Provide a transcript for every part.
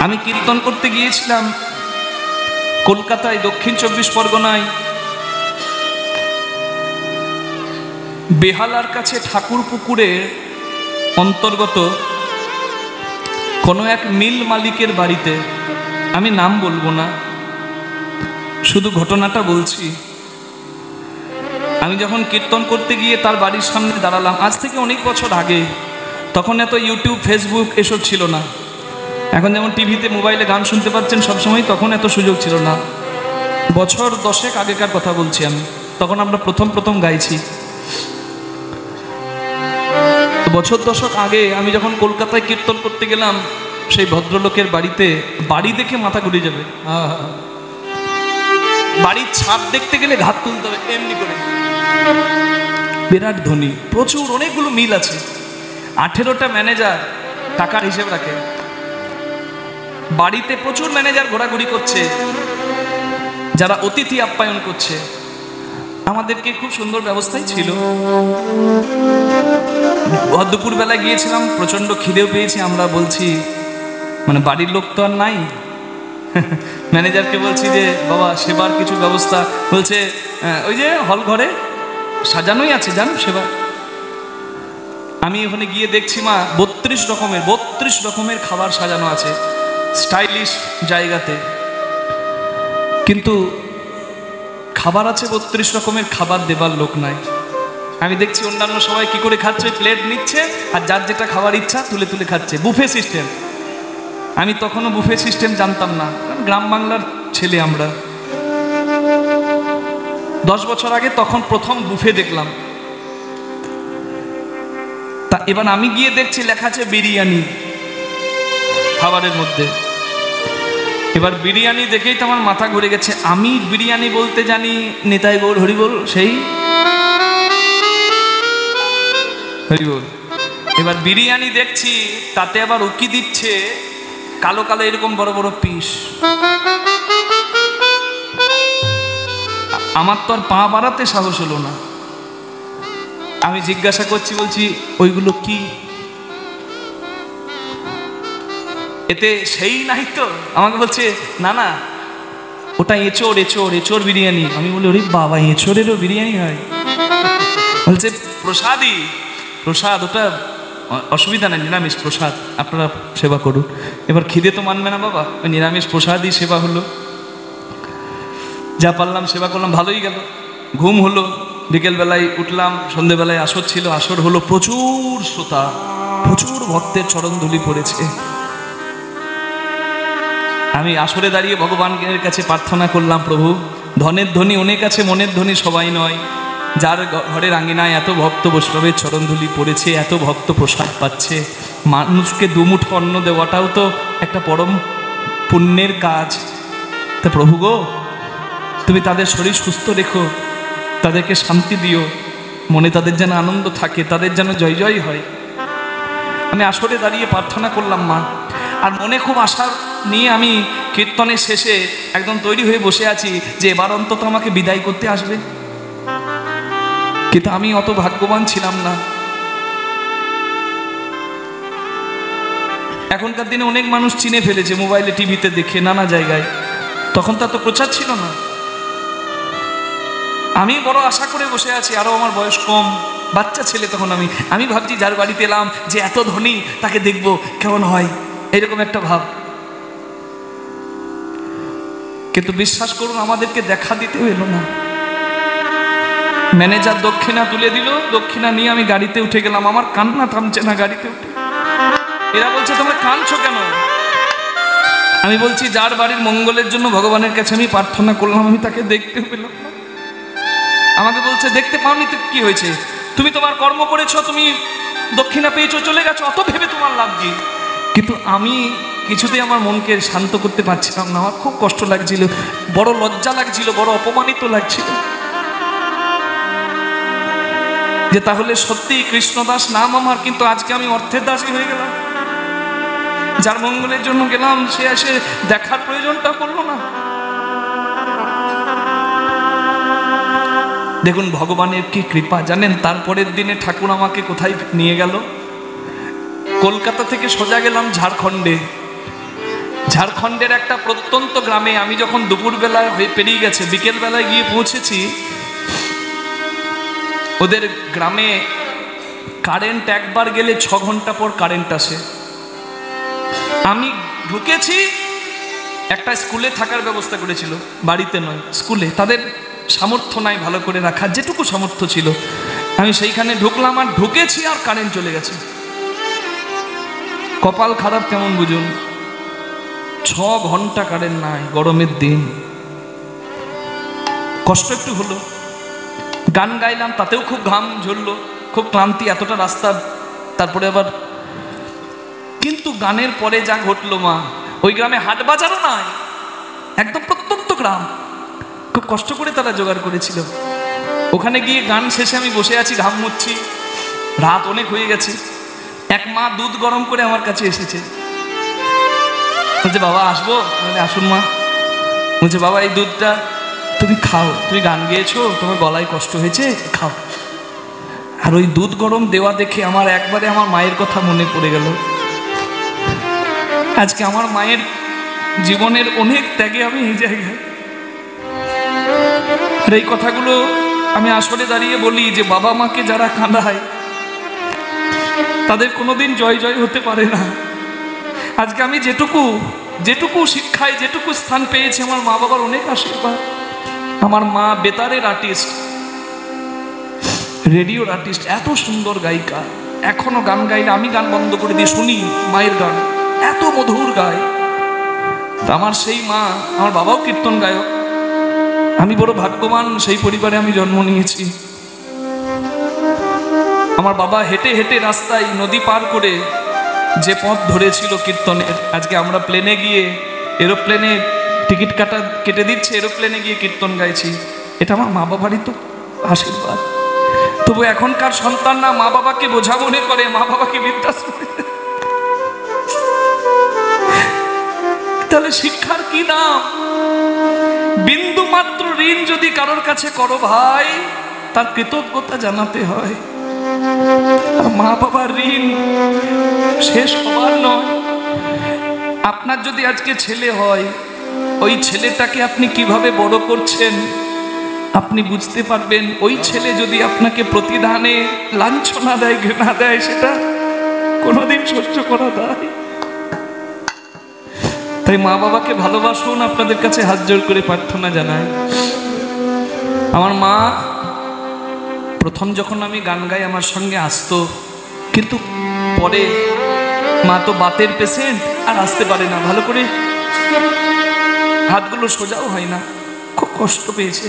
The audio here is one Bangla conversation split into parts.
আমি কীর্তন করতে গিয়েছিলাম কলকাতায়, দক্ষিণ 24 পরগনায়, বেহালার কাছে ঠাকুরপুকুরের অন্তর্গত কোনো এক মিল মালিকের বাড়িতে। আমি নাম বলবো না, শুধু ঘটনাটা বলছি। আমি যখন কীর্তন করতে গিয়ে তার বাড়ির সামনে দাঁড়ালাম, আজ থেকে অনেক বছর আগে, তখন এত ইউটিউব, ফেসবুক এসব ছিল না। এখন যেমন টিভিতে, মোবাইলে গান শুনতে পাচ্ছেন সবসময়, তখন এত সুযোগ ছিল না। বছর 10 আগেকার কথা বলছি আমি, তখন আমরা প্রথম গাইছি। বছর 10 আগে আমি যখন কলকাতায় কীর্তন করতে গেলাম, সেই ভদ্রলোকের বাড়িতে, বাড়ি দেখে মাথা ঘুরে যাবে, বাড়ির ছাদ দেখতে গেলে ঘাত তুলতে হবে এমনি করে। বিরাট ধনী, প্রচুর, অনেকগুলো মিল আছে, 18টা ম্যানেজার টাকার হিসেব রাখে। বাড়িতে প্রচুর ম্যানেজার ঘোরাঘুরি করছে, যারা অতিথি আপ্যায়ন করছে। আমাদেরকে খুব সুন্দর ব্যবস্থাই ছিল। দুপুর বেলা গিয়েছিলাম, প্রচন্ড খিদেও পেয়েছি। আমরা বলছি, মানে বাড়ির লোক তো আর নাই, ম্যানেজারকে বলছি যে বাবা সেবার কিছু ব্যবস্থা। বলছে ওই যে হল ঘরে সাজানোই আছে, জান সেবা। আমি ওখানে গিয়ে দেখছি মা 32 রকমের খাবার সাজানো আছে, স্টাইলিশ জায়গাতে, কিন্তু খাবার আছে 32 রকমের, খাবার দেবার লোক নাই। আমি দেখছি অন্যান্য সবাই কি করে খাচ্ছে, প্লেট নিচ্ছে আর যার যেটা খাবার ইচ্ছা তুলে তুলে খাচ্ছে, বুফে সিস্টেম। আমি তখনও বুফে সিস্টেম জানতাম না, গ্রাম বাংলার ছেলে আমরা। 10 বছর আগে তখন প্রথম বুফে দেখলাম। তা এবার আমি গিয়ে দেখছি লেখা আছে বিরিয়ানি খাবারের মধ্যে। এবার বিরিয়ানি দেখেই তো আমার মাথা ঘুরে গেছে। আমি বিরিয়ানি বলতে জানি নিতাই গৌর হরিবোল, সেই হরিবোল। এবার বিরিয়ানি দেখছি, তাতে আবার উকি দিচ্ছে কালো কালো এরকম বড় বড় পিস। আমার তো আর পা বাড়াতে সাহস হলো না। আমি জিজ্ঞাসা করছি, বলছি ওইগুলো কি? এতে সেই নাই তো? আমাকে বলছে না না, ওটা এঁচোড় বিরিয়ানি। আমি বলি ওরে বাবা, এঁচোড়েরও বিরিয়ানি হয়? বলছে প্রসাদ, ওটা অসুবিধা নেই, নিরামিষ প্রসাদ, আপনারা সেবা করুন। এবার খিদে তো মানবে না বাবা, ওই নিরামিষ প্রসাদই সেবা হলো। যা পারলাম সেবা করলাম, ভালোই গেল। ঘুম হলো, বিকেলবেলায় উঠলাম, সন্ধ্যেবেলায় আসর ছিল, আসর হলো, প্রচুর শ্রোতা, প্রচুর ভক্তের চরণ ধুলি পড়েছে। আমি আসরে দাঁড়িয়ে ভগবানের কাছে প্রার্থনা করলাম, প্রভু, ধনের ধনী অনেক আছে, মনের ধনী সবাই নয়। যার ঘরের আঙ্গিনায় এত ভক্ত বৈষ্ণবের চরণধুলি পড়েছে, এত ভক্ত প্রসাদ পাচ্ছে, মানুষকে দুমুঠো অন্ন দেওয়াটাও তো একটা পরম পুণ্যের কাজ। তা প্রভু গো, তুমি তাদের শরীর সুস্থ রেখো, তাদেরকে শান্তি দিও, মনে তাদের যেন আনন্দ থাকে, তাদের যেন জয় জয় হয়। আমি আসরে দাঁড়িয়ে প্রার্থনা করলাম মা, আর মনে খুব আশা নিয়ে আমি কীর্তনের শেষে একদম তৈরি হয়ে বসে আছি যে এবার অন্তত আমাকে বিদায় করতে আসবে। কিন্তু আমি অত ভাগ্যবান ছিলাম না। এখনকার দিনে অনেক মানুষ চিনে ফেলেছে মোবাইলে, টিভিতে দেখে, নানা জায়গায়। তখন তো এত প্রচার ছিল না। আমি বড় আশা করে বসে আছি, আরো আমার বয়স কম, বাচ্চা ছেলে তখন। আমি ভাবছি যার বাড়িতে এলাম, যে এত ধনী, তাকে দেখবো কেমন হয়, এরকম একটা ভাব। কিন্তু বিশ্বাস করুন, আমাদেরকে দেখা দিতে এলো না। ম্যানেজার দক্ষিণা তুলে দিল, দক্ষিণা নিয়ে আমি গাড়িতে উঠে গেলাম। আমার কান্না থামছে না গাড়িতে উঠে। এরা বলছে তোমরা কাঁদছো কেন? আমি বলছি যার বাড়ির মঙ্গলের জন্য ভগবানের কাছে আমি প্রার্থনা করলাম, আমি তাকে দেখতে পেলাম না। আমাকে বলছে দেখতে পাওনি তো কি হয়েছে, তুমি তোমার কর্ম করেছো, তুমি দক্ষিণা পেয়েছো, চলে গেছো, অত ভেবে তোমার লাভ কি? কিন্তু আমি কিছুতেই আমার মনকে শান্ত করতে পারছিলাম না। আমার খুব কষ্ট লাগছিল, বড় লজ্জা লাগছিল, বড় অপমানিত লাগছিল যে তাহলে সত্যি কৃষ্ণদাস নাম আমার, কিন্তু আজকে আমি অর্থের দাসী হয়ে গেলাম। যার মঙ্গলের জন্য গেলাম, সে এসে দেখার প্রয়োজনটা করলো না। দেখুন ভগবানের কি কৃপা জানেন। তারপরের দিনে ঠাকুর আমাকে কোথায় নিয়ে গেল? কলকাতা থেকে সোজা গেলাম ঝাড়খণ্ডে। ঝাড়খণ্ডের একটা প্রত্যন্ত গ্রামে আমি যখন দুপুরবেলা হয়ে পেরিয়ে গেছে, বিকেলবেলায় গিয়ে পৌঁছেছি, ওদের গ্রামে কারেন্ট একবার গেলে 6 ঘন্টা পর কারেন্ট আসে। আমি ঢুকেছি, একটা স্কুলে থাকার ব্যবস্থা করেছিল, বাড়িতে নয়, স্কুলে। তাদের সামর্থ্য নাই ভালো করে রাখার, যেটুকু সামর্থ্য ছিল। আমি সেইখানে ঢুকলাম, আর ঢুকেছি আর কারেন্ট চলে গেছে। কপাল খারাপ কেমন বুঝুন, 6 ঘন্টা কারেন্ট নাই, গরমের দিন। কষ্ট একটু হলো, গান গাইলাম, তাতেও খুব ঘাম ঝরলো, খুব ক্লান্তি, এতটা রাস্তা। তারপরে আবার কিন্তু গানের পরে যা ঘটলো মা, ওই গ্রামে হাট বাজারও নাই, একদম প্রত্যন্ত গ্রাম, খুব কষ্ট করে তারা জোগাড় করেছিল। ওখানে গিয়ে গান শেষে আমি বসে আছি, ঘাম মুচ্ছি, রাত অনেক হয়ে গেছে। এক মা দুধ গরম করে আমার কাছে এসেছে, বলছে বাবা আসবো? আসুন মা। বলছে বাবা এই দুধটা তুমি খাও, তুমি গান গেয়েছো, তোমার গলায় কষ্ট হয়েছে, খাও। আর ওই দুধ গরম দেওয়া দেখে আমার একবারে আমার মায়ের কথা মনে পড়ে গেল। আজকে আমার মায়ের জীবনের অনেক ত্যাগে আমি এই জায়গায়। আর এই কথাগুলো আমি আসলে দাঁড়িয়ে বলি যে বাবা মাকে যারা কাঁদায় তাদের কোনোদিন জয় জয় হতে পারে না। আজকে আমি যেটুকু শিক্ষায় যেটুকু স্থান পেয়েছি, আমার মা বাবার অনেক আশীর্বাদ। আমার মা বেতারের আর্টিস্ট, রেডিওর আর্টিস্ট, এত সুন্দর গায়িকা, এখনো গান গাইলে আমি গান বন্ধ করে দিয়ে শুনি মায়ের গান, এত মধুর গায়। আমার সেই মা, আমার বাবাও কীর্তন গায়ক, আমি বড় ভাগ্যবান, সেই পরিবারে আমি জন্ম নিয়েছি। আমার বাবা হেঁটে হেঁটে রাস্তায় নদী পার করে যে পথ ধরেছিল কীর্তনের, আজকে আমরা প্লেনে গিয়ে এরোপ্লেনে টিকিট কেটে দিচ্ছে, এরোপ্লেনে গিয়ে কীর্তন গাইছি। এটা আমার মা বাবারই তো আশীর্বাদ। তবু এখনকার সন্তান না মা বাবাকে বোঝা মনে করে, মা বাবাকে বৃদ্ধাশ্রমে। তাহলে শিক্ষার কি দাম? বিন্দু মাত্র ঋণ যদি কারোর কাছে করো ভাই, তার কৃতজ্ঞতা জানাতে হয়। মা বাবার ঋণ শেষ হবার নয়। আপনার যদি আজকে ছেলে হয়, ওই ছেলেটাকে আপনি কিভাবে বড় করছেন আপনি বুঝতে পারবেন। ওই ছেলে যদি আপনাকে প্রতিদানে লাঞ্ছনা দেয়, ঘৃণা দেয়, সেটা কোনোদিন সহ্য করা যায়। তাই মা বাবাকে ভালোবাসুন, আপনাদের কাছে হাত জোড় করে প্রার্থনা জানাই। আমার মা প্রথম যখন আমি গান গাই আমার সঙ্গে আসতো, কিন্তু পরে মা তো বাতের পেশেন্ট, আর আসতে পারে না, ভালো করে হাতগুলো সোজাও হয় না, খুব কষ্ট পেয়েছে।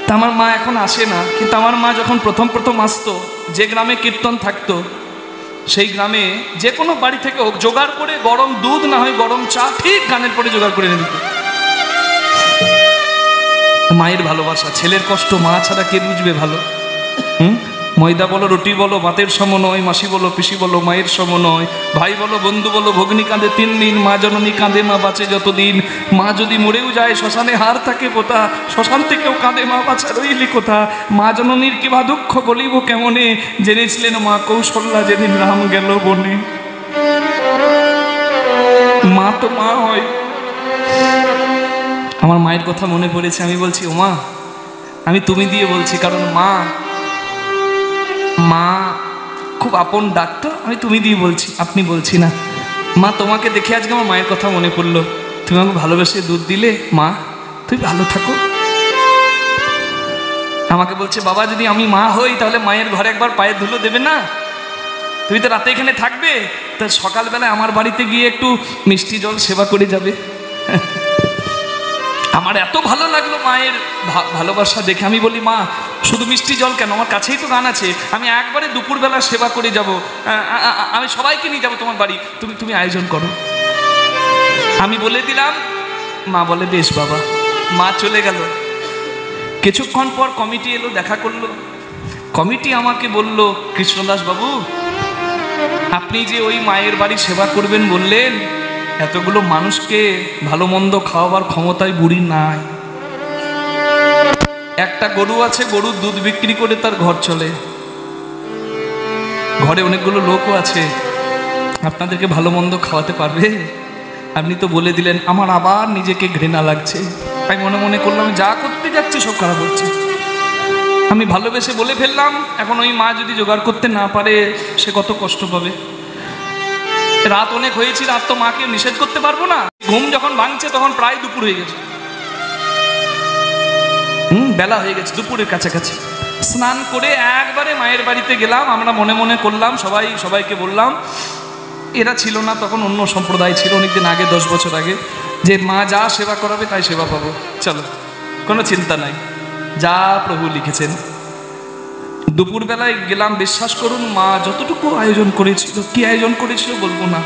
তা আমার মা এখন আসে না, কিন্তু আমার মা যখন প্রথম আসতো, যে গ্রামে কীর্তন থাকতো সেই গ্রামে যে কোনো বাড়ি থেকে হোক জোগাড় করে গরম দুধ না হয় গরম চা ঠিক গানের পরে জোগাড় করে এনে দিত। মায়ের ভালোবাসা, ছেলের কষ্ট মা ছাড়া কে বুঝবে ভালো? ময়দা বলো, রুটি বলো, ভাতের সম নয়, মাসি বলো, পিসি বলো, মায়ের সম নয়, ভাই বলো, বন্ধু বলো, ভগ্নী কাঁদে 3 দিন, মা জননী কাঁদে, মা বাঁচে যতদিন। মা যদি মরেও যায়, শ্মশানে হার থাকে পোতা, শ্মশান থেকেও কাঁদে, মা বাঁচা রইলি কোথা। মা জননীর কিবা দুঃখ বলিব কেমনে, জেনেছিলেন মা কৌশল্যা যেদিন রাম গেল বনে। মা তো মা হয়। আমার মায়ের কথা মনে পড়েছে, আমি বলছি ও মা, আমি তুমি দিয়ে বলছি, কারণ মা খুব আপন ডাকতো, আমি তুমি দিয়ে বলছি, আপনি বলছি না। মা তোমাকে দেখে আজকে আমার মায়ের কথা মনে পড়লো, তুমি আমাকে ভালোবেসে দুধ দিলে, মা তুই ভালো থাকো। আমাকে বলছে বাবা যদি আমি মা হই তাহলে মায়ের ঘরে একবার পায়ের ধুলো দেবে না? তুমি তো রাতে এখানে থাকবে, তা সকালবেলায় আমার বাড়িতে গিয়ে একটু মিষ্টি জল সেবা করে যাবে। আমার এত ভালো লাগলো মায়ের ভালোবাসা দেখে। আমি বলি মা শুধু মিষ্টি জল কেন, আমার কাছেই তো গান আছে, আমি একবারে দুপুরবেলা সেবা করে যাব, আমি সবাইকে নিয়ে যাবো তোমার বাড়ি, তুমি আয়োজন করো। আমি বলে দিলাম, মা বলে বেশ বাবা। মা চলে গেল। কিছুক্ষণ পর কমিটি এলো, দেখা করলো। কমিটি আমাকে বলল, কৃষ্ণদাস বাবু আপনি যে ওই মায়ের বাড়ি সেবা করবেন বললেন, এতগুলো মানুষকে ভালো মন্দ খাওয়াবার ক্ষমতায় বুড়ি নাই। একটা গরু আছে, গরুর দুধ বিক্রি করে তার ঘর চলে, ঘরে অনেকগুলো লোকও আছে, আপনাদেরকে ভালো মন্দ খাওয়াতে পারবে? আপনি তো বলে দিলেন। আমার আবার নিজেকে ঘৃণা লাগছে। আমি মনে মনে করলাম যা করতে যাচ্ছি সব খারাপ হচ্ছে। আমি ভালোবেসে বলে ফেললাম, এখন ওই মা যদি জোগাড় করতে না পারে সে কত কষ্ট পাবে। রাত অনেক হয়েছে, রাত তো মাকে নিষেধ করতে পারবো না। ঘুম যখন ভাঙছে তখন প্রায় দুপুর হয়ে গেছে, বেলা হয়ে গেছে, দুপুরের কাছাকাছি। স্নান করে একবারে মায়ের বাড়িতে গেলাম। আমরা মনে মনে করলাম, সবাইকে বললাম, এরা ছিল না তখন, অন্য সম্প্রদায় ছিল অনেকদিন আগে, 10 বছর আগে, যে মা যা সেবা করাবে তাই সেবা পাবো, চলো কোনো চিন্তা নাই, যা প্রভু লিখেছেন। দুপুরবেলায় গেলাম, বিশ্বাস করুন মা যতটুকু আয়োজন করেছিল, কি আয়োজন করেছিল বলবো না।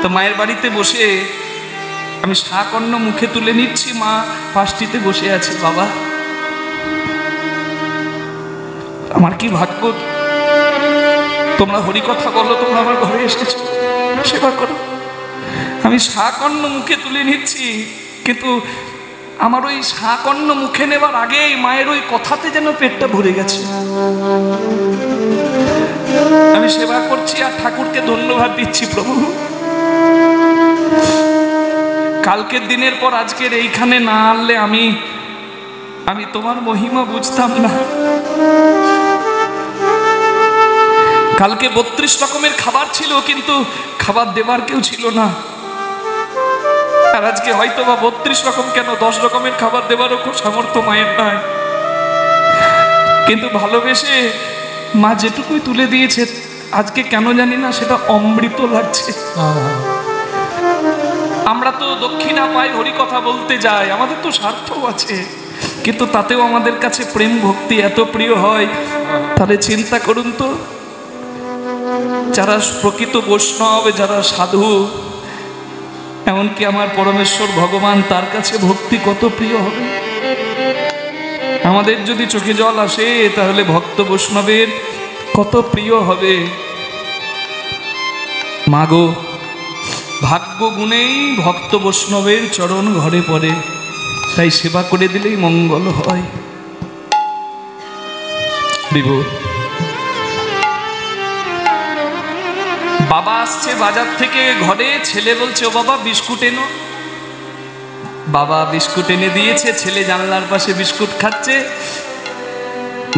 তো মায়ের বাড়িতে বসে আমি শাক অন্ন মুখে তুলে নিচ্ছি, মা পাশটিতে বসে আছে। বাবা, আমার কি ভাগ্য, তোমরা হরি কথা বলো, তোমরা আমার ঘরে এসেছো, সেবা করো। আমি শাক অন্ন মুখে তুলে নিচ্ছি, কিন্তু আমার ওই শাক অন্ন মুখে নেবার আগেই মায়ের ওই কথাতে যেন পেটটা ভরে গেছে। আমি সেবা করছি আর ঠাকুরকে ধন্যবাদ দিচ্ছি, প্রভু কালকের দিনের পর আজকের এইখানে না আনলে আমি তোমার মহিমা বুঝতাম না। কালকে 32 রকমের খাবার ছিল, কিন্তু খাবার দেবার কেউ ছিল না। আর আজকে হয়তো বা 32 রকম কেন, 10 রকমের খাবার দেবারও খুব সামর্থ্য মায়ের নাই। কিন্তু ভালোবেসে মা যেটুকুই তুলে দিয়েছে আজকে কেন জানি না সেটা অমৃত লাগছে। আমরা তো দক্ষিণা পাই, হরি কথা বলতে যাই, আমাদের তো স্বার্থ আছে, কিন্তু তাতেও আমাদের কাছে প্রেম ভক্তি এত প্রিয় হয়। তাহলে চিন্তা করুন তো, যারা প্রকৃত বৈষ্ণব, যারা সাধু, এমনকি আমার পরমেশ্বর ভগবান, তার কাছে ভক্তি কত প্রিয় হবে। আমাদের যদি চোখে জল আসে তাহলে ভক্ত বৈষ্ণবের কত প্রিয় হবে। মাগো, ভাগ্য গুণেই ভক্ত বৈষ্ণবের চরণ ঘরে পড়ে, তাই সেবা করে দিলেই মঙ্গল হয়। বিভু, বাবা আসছে বাজার থেকে, ঘরে ছেলে বলছে, ও বাবা বিস্কুট এনো। বাবা বিস্কুট এনে দিয়েছে, ছেলে জানলার পাশে বিস্কুট খাচ্ছে।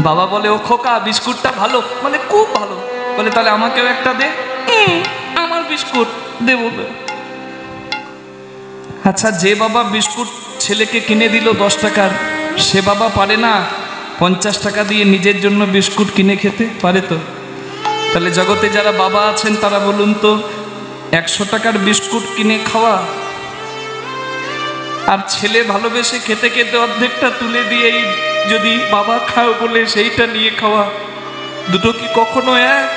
বাবা বলে, ও খোকা বিস্কুটটা ভালো, বলে খুব ভালো, বলে তাহলে আমাকেও একটা দে। আমার বিস্কুট দেব। আচ্ছা, যে বাবা বিস্কুট ছেলেকে কিনে দিল 10 টাকার, সে বাবা পারে না 50 টাকা দিয়ে নিজের জন্য বিস্কুট কিনে খেতে? পারে তো? তাহলে জগতে যারা বাবা আছেন তারা বলুন তো, 100 টাকার বিস্কুট কিনে খাওয়া আর ছেলে ভালোবেসে খেতে খেতে অর্ধেকটা তুলে দিয়েই যদি বাবা খাও বলে সেইটা নিয়ে খাওয়া, দুটো কি কখনো এক?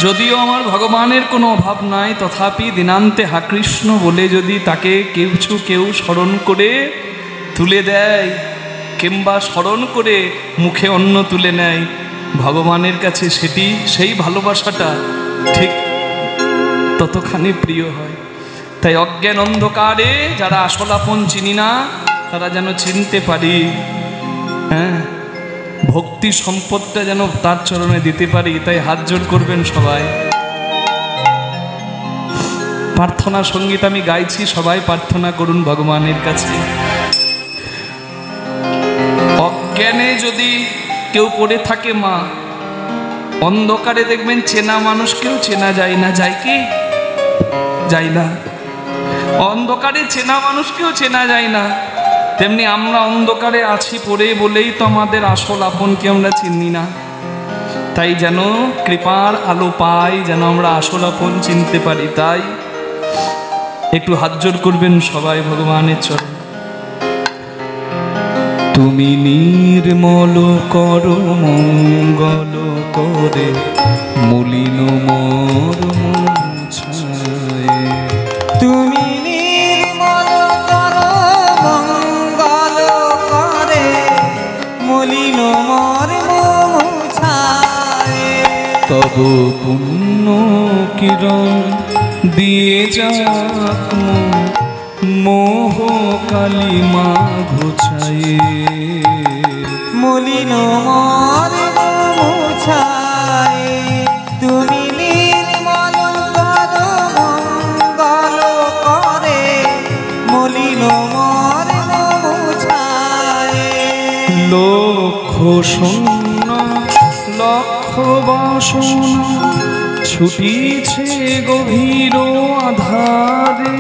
যদিও আমার ভগবানের কোনো অভাব নাই, তথাপি দিনান্তে হা কৃষ্ণ বলে যদি তাকে কেউ স্মরণ করে তুলে দেয়, কিংবা স্মরণ করে মুখে অন্ন তুলে নেয়, ভগবানের কাছে সেই ভালোবাসাটা ঠিক ততখানি প্রিয় হয়। তাই অজ্ঞান অন্ধকারে যারা আসল আপন চিনি না, তারা যেন চিনতে পারি, হ্যাঁ, ভক্তি সম্পদটা যেন তার চরণে দিতে পারি। তাই হাত জোড় করবেন সবাই। প্রার্থনা সঙ্গীত আমি গাইছি, সবাই প্রার্থনা করুন ভগবানের কাছে। অজ্ঞানে যদি কেউ পড়ে থাকে মা, অন্ধকারে দেখবেন চেনা মানুষকেও চেনা যায় না। যায় কি? যায় না। অন্ধকারে চেনা মানুষকেও চেনা যায় না। তেমনি আমরা অন্ধকারে আছি পড়ে বলেই তো আমাদের আসল আপনকে আমরা চিনি না। তাই যেন কৃপার আলো পাই, যেন আমরা আসল আপন চিনতে পারি। তাই একটু হাত জোড় করবেন সবাই ভগবানের চরণে। তুমি নির্মল করো মঙ্গল করে, মলিন মোর মন ছায়ে। তুমি নির্মল করো মঙ্গল করে, মলিন মোর মন ছায়ে। তব পুণ্য কিরণ দিয়ে যাক মোহ কালিমা ঘুচায়ে। মলিন মোর মন ছায়ে। শূন্য লক্ষ বাসনা ছুটিছে গভীর আধারে,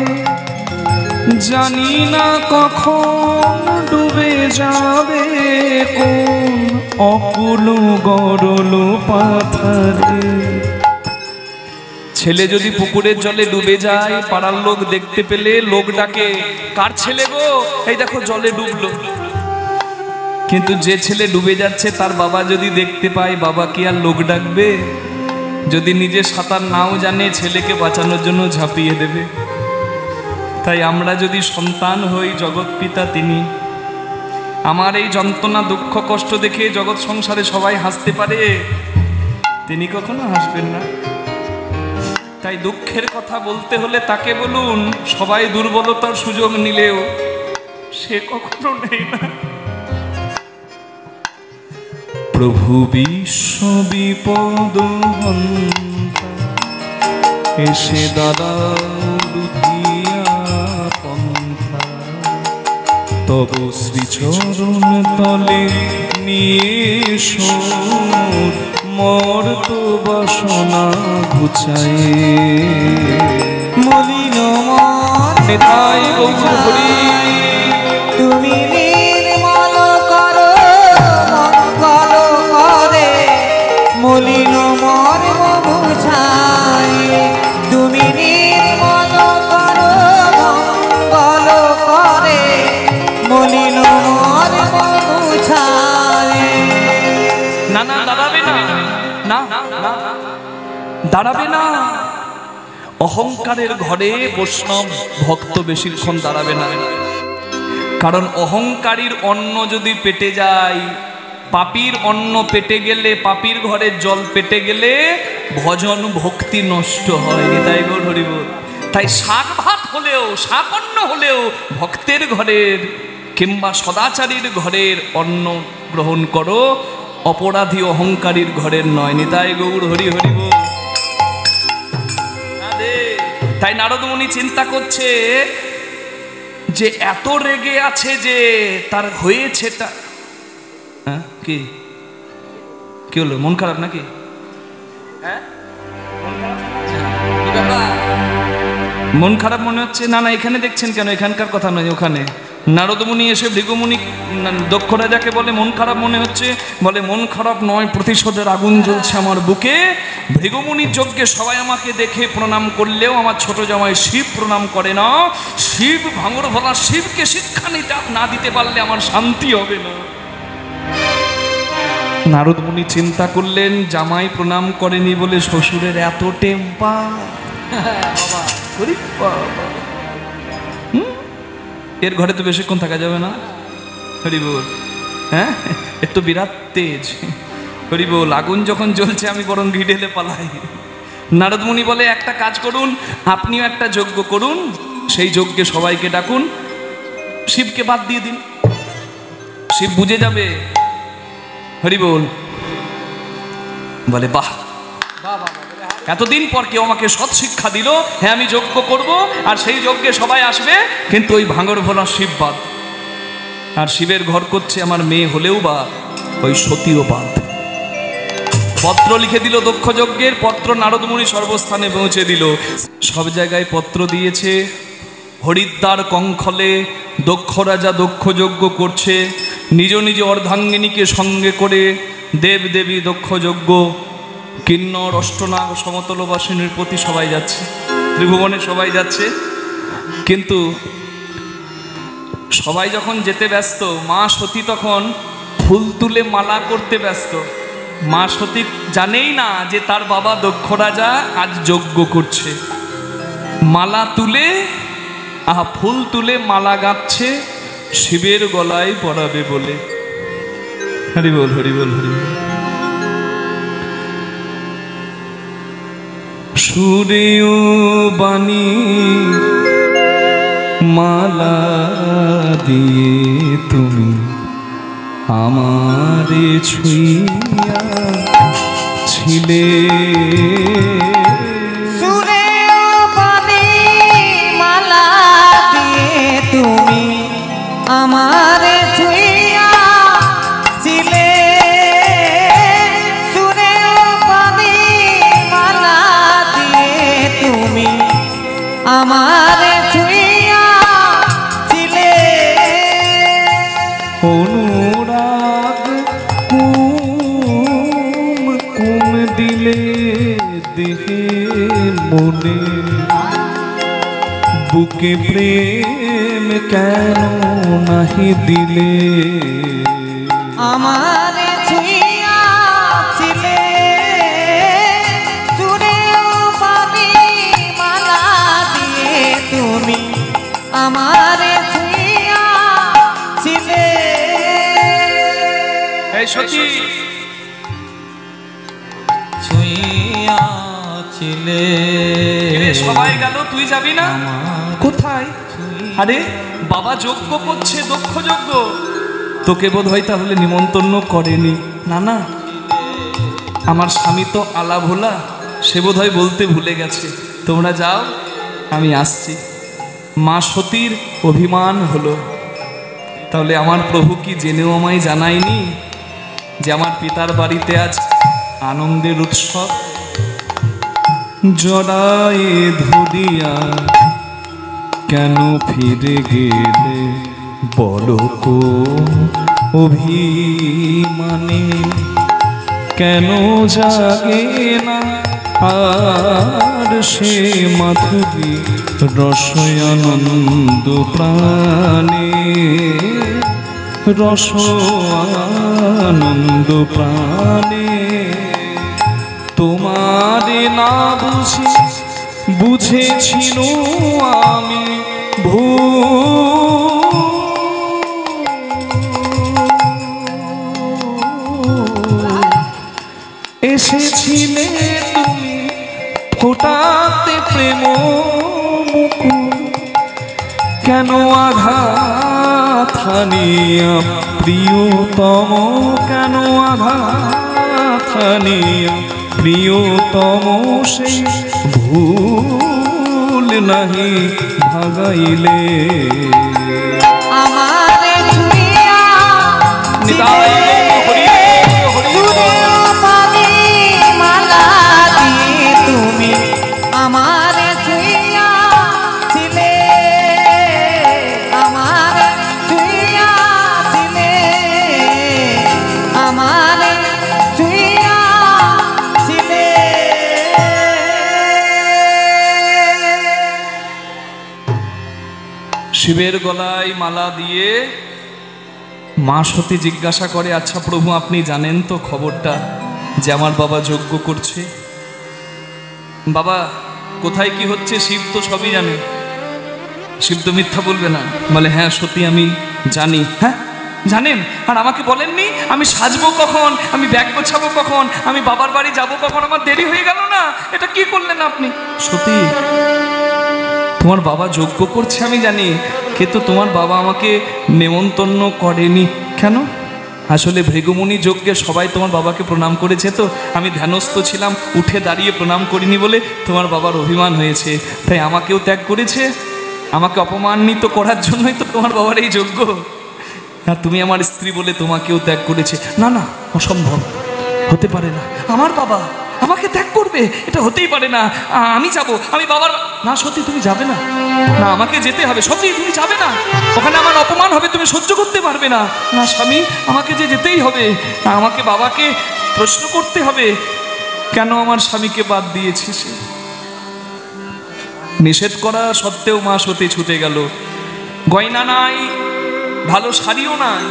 জানি না কখন ডুবে যাবে কোন অকুল গরল পাথারে। ছেলে যদি পুকুরের জলে ডুবে যায়, পাড়ার লোক দেখতে পেলে লোক ডাকে, কার ছেলে গো, এই দেখো জলে ডুবলো। কিন্তু যে ছেলে ডুবে যাচ্ছে তার বাবা যদি দেখতে পায়, বাবা কি আর লোক ডাকবে? যদি নিজে সাঁতার নাও জানে, ছেলেকে বাঁচানোর জন্য ঝাঁপিয়ে দেবে। তাই আমরা যদি সন্তান হই, জগৎ পিতা তিনি। আমার এই যন্ত্রণা দুঃখ কষ্ট দেখে জগৎ সংসারে সবাই হাসতে পারে, তিনি কখনো হাসবেন না। তাই দুঃখের কথা বলতে হলে তাকে বলুন, সবাই দুর্বলতার সুযোগ নিলেও সে কখনো নেই না। প্রভু বিশ্ব বিপদ হন্তা, এসে দাঁড়াও লুধিয়া পন্থা, তব শ্রীচরণ তলে নিয়ে মর্ত বাসনা ঘুচায়ে। মলিন মন নিতাই গৌর হরি, তুমি নির্মল করো মঙ্গল করে, মলিন মর্ম বুঝায়। তুমি নির্মল করো মঙ্গল করে, মলিন মর্ম বুঝায়। না না দাঁড়াবে না, না না দাঁড়াবে না। অহংকারের ঘরে বৈষ্ণব ভক্ত বেশিক্ষণ দাঁড়াবে না। কারণ অহংকারীর অন্ন যদি পেটে যায়, পাপীর অন্ন পেটে গেলে, পাপীর ঘরের জল পেটে গেলে ভজন ভক্তি নষ্ট হয়। নিতাই গৌর হরি বল। তাই শাক ভাত হলেও, শাক অন্ন হলেও ভক্তের ঘরের কিংবা সদাচারীর ঘরের অন্ন গ্রহণ করো, অপরাধী অহংকারীর ঘরের নয়। নিতাই গৌর হরি হরি বল। তাই নারদ মুনি চিন্তা করছে যে এত রেগে আছে যে তার হয়েছে তা। হ্যাঁ, কি কি হলো? মন খারাপ নাকি? হ্যাঁ, মন খারাপ মনে হচ্ছে? না না, এখানে দেখছেন কেন? এখানকার কথা নয়, ওখানে নারদমুনি এসে ভৃগুমুনি দক্ষ রাজাকে বলে, মন খারাপ মনে হচ্ছে? বলে, মন খারাপ নয়, প্রতিশোধের আগুন জ্বলছে আমার বুকে। ভৃগুমুনির যজ্ঞে সবাই আমাকে দেখে প্রণাম করলেও আমার ছোট জামাই শিব প্রণাম করে না। শিব ভাঙর ভোলা, শিবকে শিক্ষা না দিতে পারলে আমার শান্তি হবে না। নারদ মুনি চিন্তা করলেন, জামাই প্রণাম করেনি বলে শ্বশুরের এত টেম্পার। এর ঘরে তো বেশিক্ষণ থাকা যাবে না। হরি বল। হ্যাঁ, এর তো বিরাট তেজ। হরি বল। আগুন যখন জ্বলছে আমি বরং ঘি ঢেলে পালাই। নারদ মুনি বলে, একটা কাজ করুন, আপনিও একটা যজ্ঞ করুন, সেই যজ্ঞে সবাইকে ডাকুন, শিবকে বাদ দিয়ে দিন, শিব বুঝে যাবে। হরি বল। বলে, বাহ, এতদিন পর কেউ আমাকে সৎ শিক্ষা দিল। হ্যাঁ, আমি যজ্ঞ করব, আর সেই যজ্ঞে সবাই আসবে, কিন্তু ওই ভাঙর ভোলা শিব বাদ। আর শিবের ঘর করছে আমার মেয়ে হলেও বা ওই সতীও বাদ। পত্র লিখে দিল দক্ষ যজ্ঞের পত্র, নারদমুনি সর্বস্থানে পৌঁছে দিল। সব জায়গায় পত্র দিয়েছে। হরিদ্বার কঙ্খলে দক্ষ রাজা দক্ষ যজ্ঞ করছে, নিজ নিজ অর্ধাঙ্গিনীকে সঙ্গে করে দেব দেবী দক্ষ যজ্ঞ, কিন্নর অষ্টনাগ সমতলবাসিনীর প্রতি সবাই যাচ্ছে, ত্রিভুবনে সবাই যাচ্ছে। কিন্তু সবাই যখন যেতে ব্যস্ত, মা সতী তখন ফুল তুলে মালা করতে ব্যস্ত। মা সতী জানেই না যে তার বাবা দক্ষ রাজা আজ যজ্ঞ করছে। মালা তুলে, ফুল তুলে মালা গাঁথছে শিবের গলায় পরাবে বলে। হরি বল, হরি বল, হরি বল। সুরেও বাণী মালা দিয়ে তুমি আমারে ছুঁইয়া ছিলে। সুরেও বাণী মালা দিয়ে তুমি আমারে ছুঁইয়া ছিলে। আমারে ছুঁইয়া ছিলে অনুরাগ কুম দিলে দেহে মনে বুকে প্রেম কেন নাহি দিলে আমারে ছুঁইয়া ছিলে সুরে পানি মালা দিয়ে তুমি আমারে ছুঁইয়া ছিলে এই সতী ছুঁইয়া ছিলে সবাই গেল, তুই যাবি না? কোথায়? আরে বাবা যজ্ঞ করছে, দক্ষ যজ্ঞ, তোকে বোধ হয় তাহলে নিমন্ত্রণ করেনি। না না, আমার স্বামী তো আলা ভোলা, সে বোধ হয় বলতে ভুলে গেছে। তোমরা যাও, আমি আসছি। মা সতীর অভিমান হলো, তাহলে আমার প্রভু কি জেনেও আমায় জানায়নি যে আমার পিতার বাড়িতে আজ আনন্দের উৎসব? জড়ায়ে ধরিয়া কেন ফিরে গেলে বলো কো অভিমানে? কেন জাগে না আর সে মাধুরী রস আনন্দ প্রাণে, রস আনন্দ প্রাণে? তোমারে না বুঝেছিল আমি এসেছিলে তুমি ফোটাতে প্রেম মুকুল, কেন আঘাত হানিয়া প্রিয়তম? কেন আঘাত হানিয়া প্রিয়তম? সেই ভুল নাহি ভাগাইলে। আমারে ছুঁইয়া নিতাই হরি হরি সুরে পানি মালা দিয়ে তুমি আমারে ছুঁইয়া ছিলে, আমারে ছুঁইয়া ছিলে, আমারে ছুঁইয়া ছিলে। শিবের গলায় মালা দিয়ে মা সতী জিজ্ঞাসা করে, আচ্ছা প্রভু আপনি জানেন তো খবরটা যে আমার বাবা যজ্ঞ করছে? বাবা কোথায় কি হচ্ছে শিব তো সবই জানে, শিব তো মিথ্যা বলবে না। বলে হ্যাঁ সত্যি আমি জানি। হ্যাঁ জানেন, আর আমাকে বলেননি আমি সাজবো কখন, আমি ব্যাগ গোছাবো কখন, আমি বাবার বাড়ি যাব কখন? আমার দেরি হয়ে গেল না? এটা কি করলেন আপনি? সত্যি তোমার বাবা যজ্ঞ করছে আমি জানি, কিন্তু তোমার বাবা আমাকে নেমন্তন্ন করেনি কেন? আসলে ভৃগুমুনি যজ্ঞে সবাই তোমার বাবাকে প্রণাম করেছে, তো আমি ধ্যানস্থ ছিলাম, উঠে দাঁড়িয়ে প্রণাম করিনি বলে তোমার বাবার অভিমান হয়েছে, তাই আমাকেও ত্যাগ করেছে। আমাকে অপমানিত করার জন্যই তো তোমার বাবার এই যজ্ঞ। আর তুমি আমার স্ত্রী বলে তোমাকেও ত্যাগ করেছে। না না, অসম্ভব, হতে পারে না। আমার বাবা আমাকে ত্যাগ করবে? এটা হতেই পারে না। আমি যাব, আমি বাবার। না সত্যি তুমি যাবে না? না আমাকে যেতে হবে। সত্যি তুমি যাবে না? ওখানে আমার অপমান হবে, তুমি সহ্য করতে পারবে না। না স্বামী, আমাকে যে যেতেই হবে। আমাকে বাবাকে প্রশ্ন করতে হবে, কেন আমার স্বামীকে বাদ দিয়েছিস? নিষেধ করা সত্ত্বেও মা সতী ছুটে গেল। গয়না নাই, ভালো শাড়িও নাই,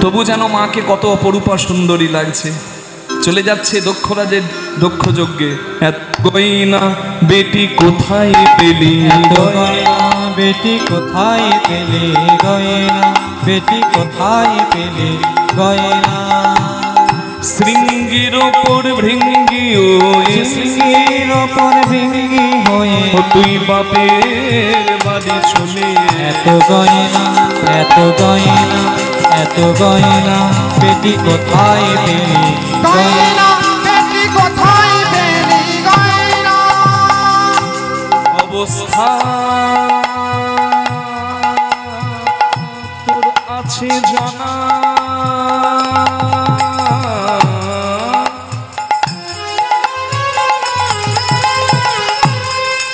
তবু যেন মাকে কত অপরূপা সুন্দরী লাগছে। চলে যাচ্ছে দক্ষরাজের দক্ষ যজ্ঞে। এত গয়না বেটি কোথায় পেলি? গয়না বেটি কোথায় পেলে? গয়না বেটি কোথায় পেলে? গয়না শৃঙ্গির ওপর ভৃঙ্গি হয়ে, শৃঙ্গির ওপর ভৃঙ্গি হয়ে তুই বাপের বাড়ি চলে। এত গয়না, এত গয়না, এত গয়না বেটি কোথায় পেলে? গয়না বেটি কোথায় পেলে? গয়না অবস্থা তোর আছে জানা,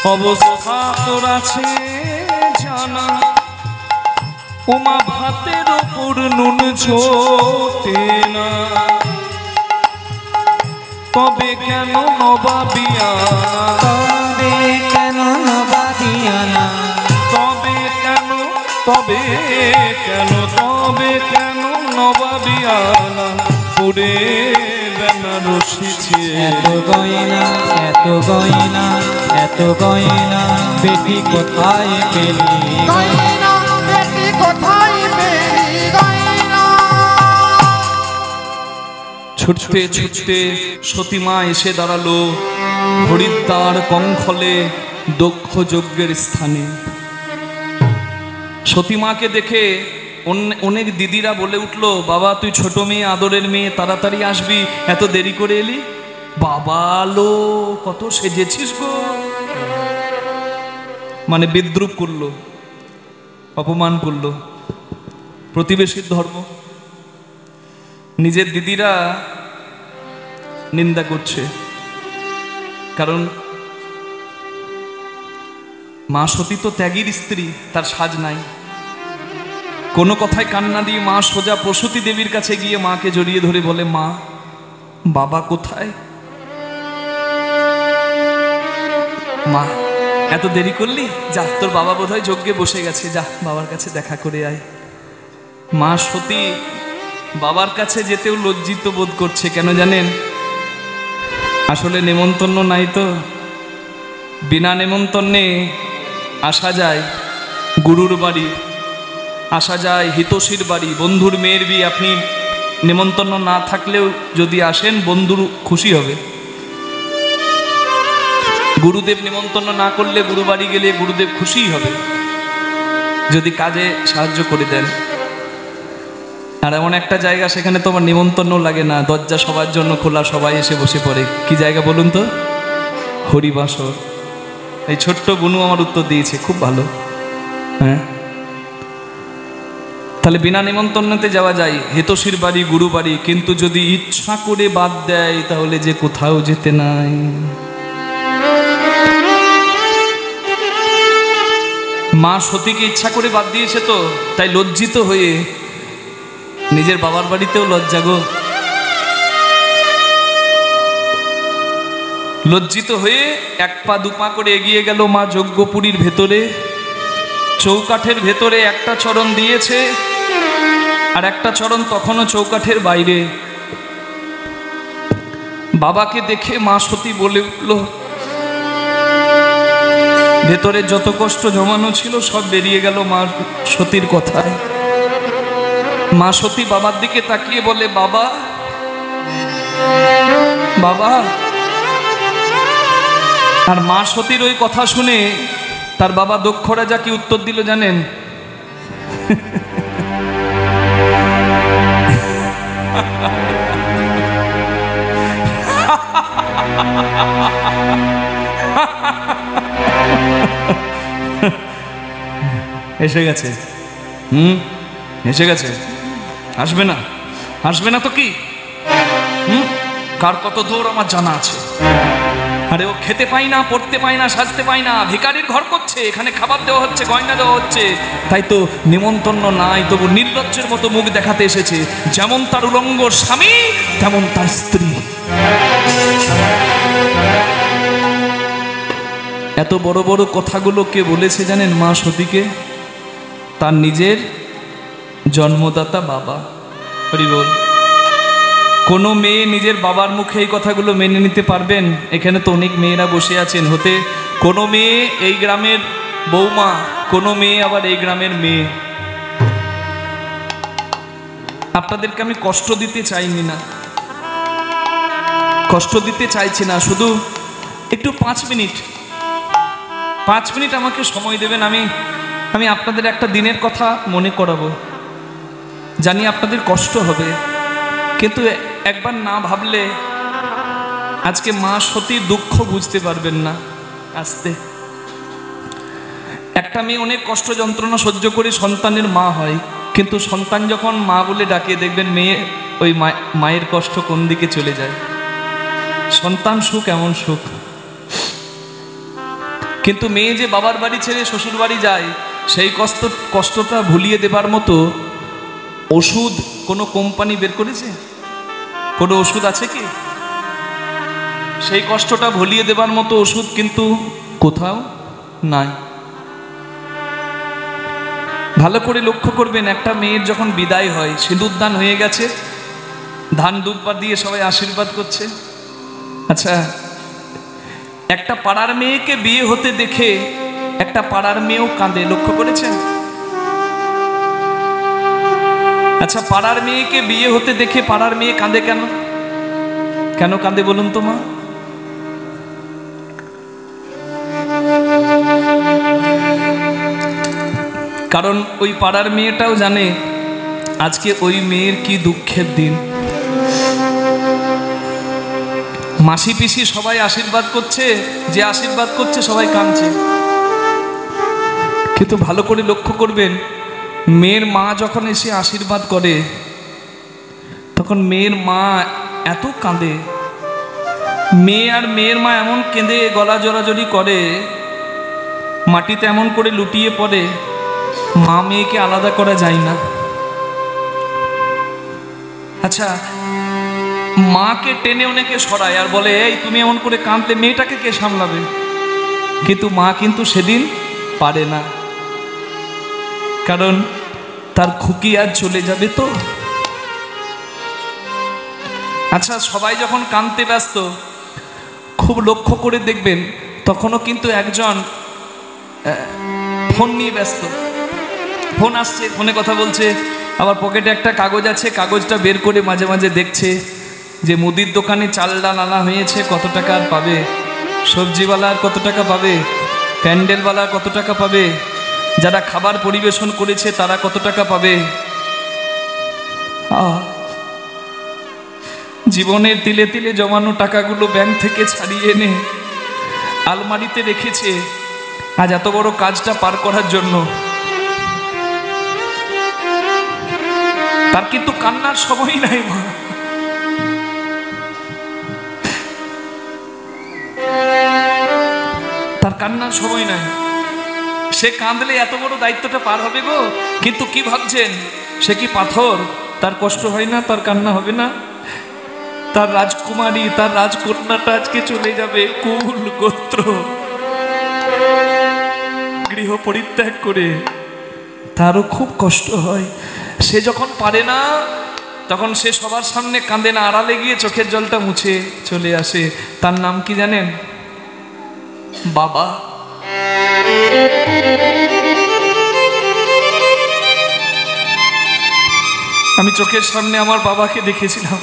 অবস্থা তোর আছে জানা, ওমা ভাতের ওপর নুন ছোটে না, তবে কেন নবাবিয়ানা, তবে কেন নবাবিয়ানা, তবে কেন, তবে কেন, তবে কেন নবাবিয়ানা পুরে বেনারসি ছেড়ে। এত গয়না, এত গয়না, এত গয়না বেটি কোথায় পেলি গয়না, বেটি কোথায় পেলি গয়না। ছুটতে ছুটতে সতীমা এসে দাঁড়ালো হরিদ্বার কঙ্খলে দক্ষ যজ্ঞের স্থানে। সতীমাকে দেখে অনেক দিদিরা বলে উঠলো, বাবা তুই ছোট মেয়ে, আদরের মেয়ে, তাড়াতাড়ি আসবি, এত দেরি করে এলি। বাবা লো কত সেজেছিস গো, মানে বিদ্রুপ করলো, অপমান করলো। প্রতিবেশীর ধর্ম, নিজের দিদিরা নিন্দা করছে, কারণ মা সতী তো ত্যাগীর স্ত্রী, তার সাজ নাই। কোনো কথায় কান্না দিয়ে মা সোজা প্রসূতি দেবীর কাছে গিয়ে মাকে জড়িয়ে ধরে বলে, মা বাবা কোথায়? মা এত দেরি করলি, যা তোর বাবা বোধহয় যজ্ঞে বসে গেছে, যা বাবার কাছে দেখা করে আয়। মা সতী বাবার কাছে যেতেও লজ্জিত বোধ করছে, কেন জানেন? আসলে নেমন্তন্ন নাই তো, বিনা নেমন্তন্নে আসা যায় গুরুর বাড়ি, আসা যায় হিতৈষীর বাড়ি, বন্ধুর মেয়ের বিয়ে। আপনি নেমন্তন্ন না থাকলেও যদি আসেন, বন্ধুর খুশি হবে। গুরুদেব নেমন্তন্ন না করলে, গুরু বাড়ি গেলে গুরুদেব খুশিই হবে যদি কাজে সাহায্য করে দেন। আর এমন একটা জায়গা, সেখানে তো আমার নিমন্ত্রণ লাগে না, দরজা সবার জন্য খোলা, সবাই এসে বসে পড়ে। কি জায়গা বলুন তো? হরিবাসর। এই ছোট্ট বুনু আমার উত্তর দিয়েছে, খুব ভালো। হ্যাঁ, তাহলে বিনা নিমন্ত্রণতে যাওয়া যায় হিতৈষীর বাড়ি, গুরু বাড়ি, কিন্তু যদি ইচ্ছা করে বাদ দেয় তাহলে যে কোথাও যেতে নাই। মা সতীকে ইচ্ছা করে বাদ দিয়েছে তো, তাই লজ্জিত হয়ে নিজের বাবার বাড়িতেও লজ্জা গো, লজ্জিত হয়ে এক পা দুপা করে এগিয়ে গেল মা যজ্ঞপুরীর ভেতরে। চৌকাঠের ভেতরে একটা চরণ দিয়েছে, আর একটা চরণ তখনও চৌকাঠের বাইরে। বাবাকে দেখে মা সতী বলে উঠল, ভেতরে যত কষ্ট জমানো ছিল সব বেরিয়ে গেল মা সতীর কথায়। মা সতী বাবার দিকে তাকিয়ে বলে, বাবা, বাবা। আর মা সতীর ওই কথা শুনে তার বাবা দক্ষ রাজা কি উত্তর দিল জানেন? এসে গেছে, এসে গেছে, আসবে না, আসবে না তো কি? কার কত দৌড় আমার জানা আছে। আরে ও খেতে পাই না, পড়তে পাই না, সাজতে পাই না, ভিখারির ঘর করছে, এখানে খাবার দেওয়া হচ্ছে, গয়না দেওয়া হচ্ছে, তাই তো নিমন্ত্রণ নাই, তবু নির্লজ্জের মতো মুখ দেখাতে এসেছে। যেমন তার উলঙ্গ স্বামী, তেমন তার স্ত্রী। এত বড় বড় কথাগুলো কে বলেছে জানেন? মা সতীকে তার নিজের জন্মদাতা বাবা। হরি বল। কোনো মেয়ে নিজের বাবার মুখে এই কথাগুলো মেনে নিতে পারবেন? এখানে তো অনেক মেয়েরা বসে আছেন, হতে কোনো মেয়ে এই গ্রামের বৌমা, কোনো মেয়ে আবার এই গ্রামের মেয়ে। আপনাদেরকে আমি কষ্ট দিতে চাইনি না, কষ্ট দিতে চাইছি না, শুধু একটু 5 মিনিট আমাকে সময় দেবেন। আমি আপনাদের একটা দিনের কথা মনে করাবো। জানি আপনাদের কষ্ট হবে, কিন্তু একবার না ভাবলে আজকে মা সতীর দুঃখ বুঝতে পারবেন না। আস্তে একটা মেয়ে অনেক কষ্ট যন্ত্রণা সহ্য করে সন্তানের মা হয়, কিন্তু সন্তান যখন মা বলে ডাকে, দেখবেন মেয়ে ওই মায়ের কষ্ট কোন দিকে চলে যায়। সন্তান সুখ এমন সুখ। কিন্তু মেয়ে যে বাবার বাড়ি ছেড়ে শ্বশুর বাড়ি যায়, সেই কষ্টটা ভুলিয়ে দেবার মতো ওষুধ কোনো কোম্পানি বের করেছে? কোনো ওষুধ আছে কি? সেই কষ্টটা ভুলিয়ে দেবার মতো ওষুধ কিন্তু কোথাও নাই। ভালো করে লক্ষ্য করবেন, একটা মেয়ের যখন বিদায় হয়, সিঁদুরদান হয়ে গেছে, ধান দুব্বা দিয়ে সবাই আশীর্বাদ করছে। আচ্ছা, একটা পাড়ার মেয়েকে বিয়ে হতে দেখে একটা পাড়ার মেয়েও কাঁদে, লক্ষ্য করেছেন? আচ্ছা, পাড়ার মেয়েকে বিয়ে হতে দেখে পাড়ার মেয়ে কাঁদে কেন? কেন কাঁদে বলুন তো মা? কারণ ওই পাড়ার মেয়েটাও জানে আজকে ওই মেয়ের কি দুঃখের দিন। মাসি পিসি সবাই আশীর্বাদ করছে, যে আশীর্বাদ করছে সবাই কাঁদছে। কিন্তু ভালো করে লক্ষ্য করবেন, মেয়ের মা যখন এসে আশীর্বাদ করে তখন মেয়ের মা এত কাঁদে, মেয়ে আর মেয়ের মা এমন কেঁদে গলা জড়াজড়ি করে, মাটিতে এমন করে লুটিয়ে পড়ে, মা মেয়েকে আলাদা করা যায় না। আচ্ছা, মাকে টেনে অনেকে সরায় আর বলে, এই তুমি এমন করে কাঁদলে মেয়েটাকে কে সামলাবে? কিন্তু মা কিন্তু সেদিন পারে না, কারণ তার খুকি আজ চলে যাবে তো। আচ্ছা, সবাই যখন কাঁদতে ব্যস্ত, খুব লক্ষ্য করে দেখবেন তখনও কিন্তু একজন ফোন নিয়ে ব্যস্ত। ফোন আসছে, ফোনে কথা বলছে, আবার পকেটে একটা কাগজ আছে, কাগজটা বের করে মাঝে মাঝে দেখছে যে মুদির দোকানে চাল ডাল আনা হয়েছে, কত টাকা আর পাবে, সবজিওয়ালার কত টাকা পাবে, প্যান্ডেলওয়ালার কত টাকা পাবে, যারা খাবার পরিবেশন করেছে তারা কত টাকা পাবে। জীবনের তিলে তিলে জমানো টাকাগুলো ব্যাংক থেকে ছাড়িয়ে এনে আলমারিতে রেখেছে আজ এত বড় কাজটা পার করার জন্য। তার কিন্তু কান্নার সময় নাই মা। তার কান্নার সময় নাই, সে কাঁদলে এত বড় দায়িত্বটা পার হবে গো। কিন্তু কি ভাবছেন, সে কি পাথর? তার কষ্ট হয় না, তার কান্না হবে না? তার রাজকুমারী, তার রাজকন্যাটা আজকে চলে যাবে, কুল গোত্র গৃহ পরিত্যাগ করে, তারও খুব কষ্ট হয়। সে যখন পারে না তখন সে সবার সামনে কাঁদে না, আড়ালে গিয়ে চোখের জলটা মুছে চলে আসে। তার নাম কি জানেন? বাবা। আমি চোখের সামনে আমার বাবাকে দেখেছিলাম,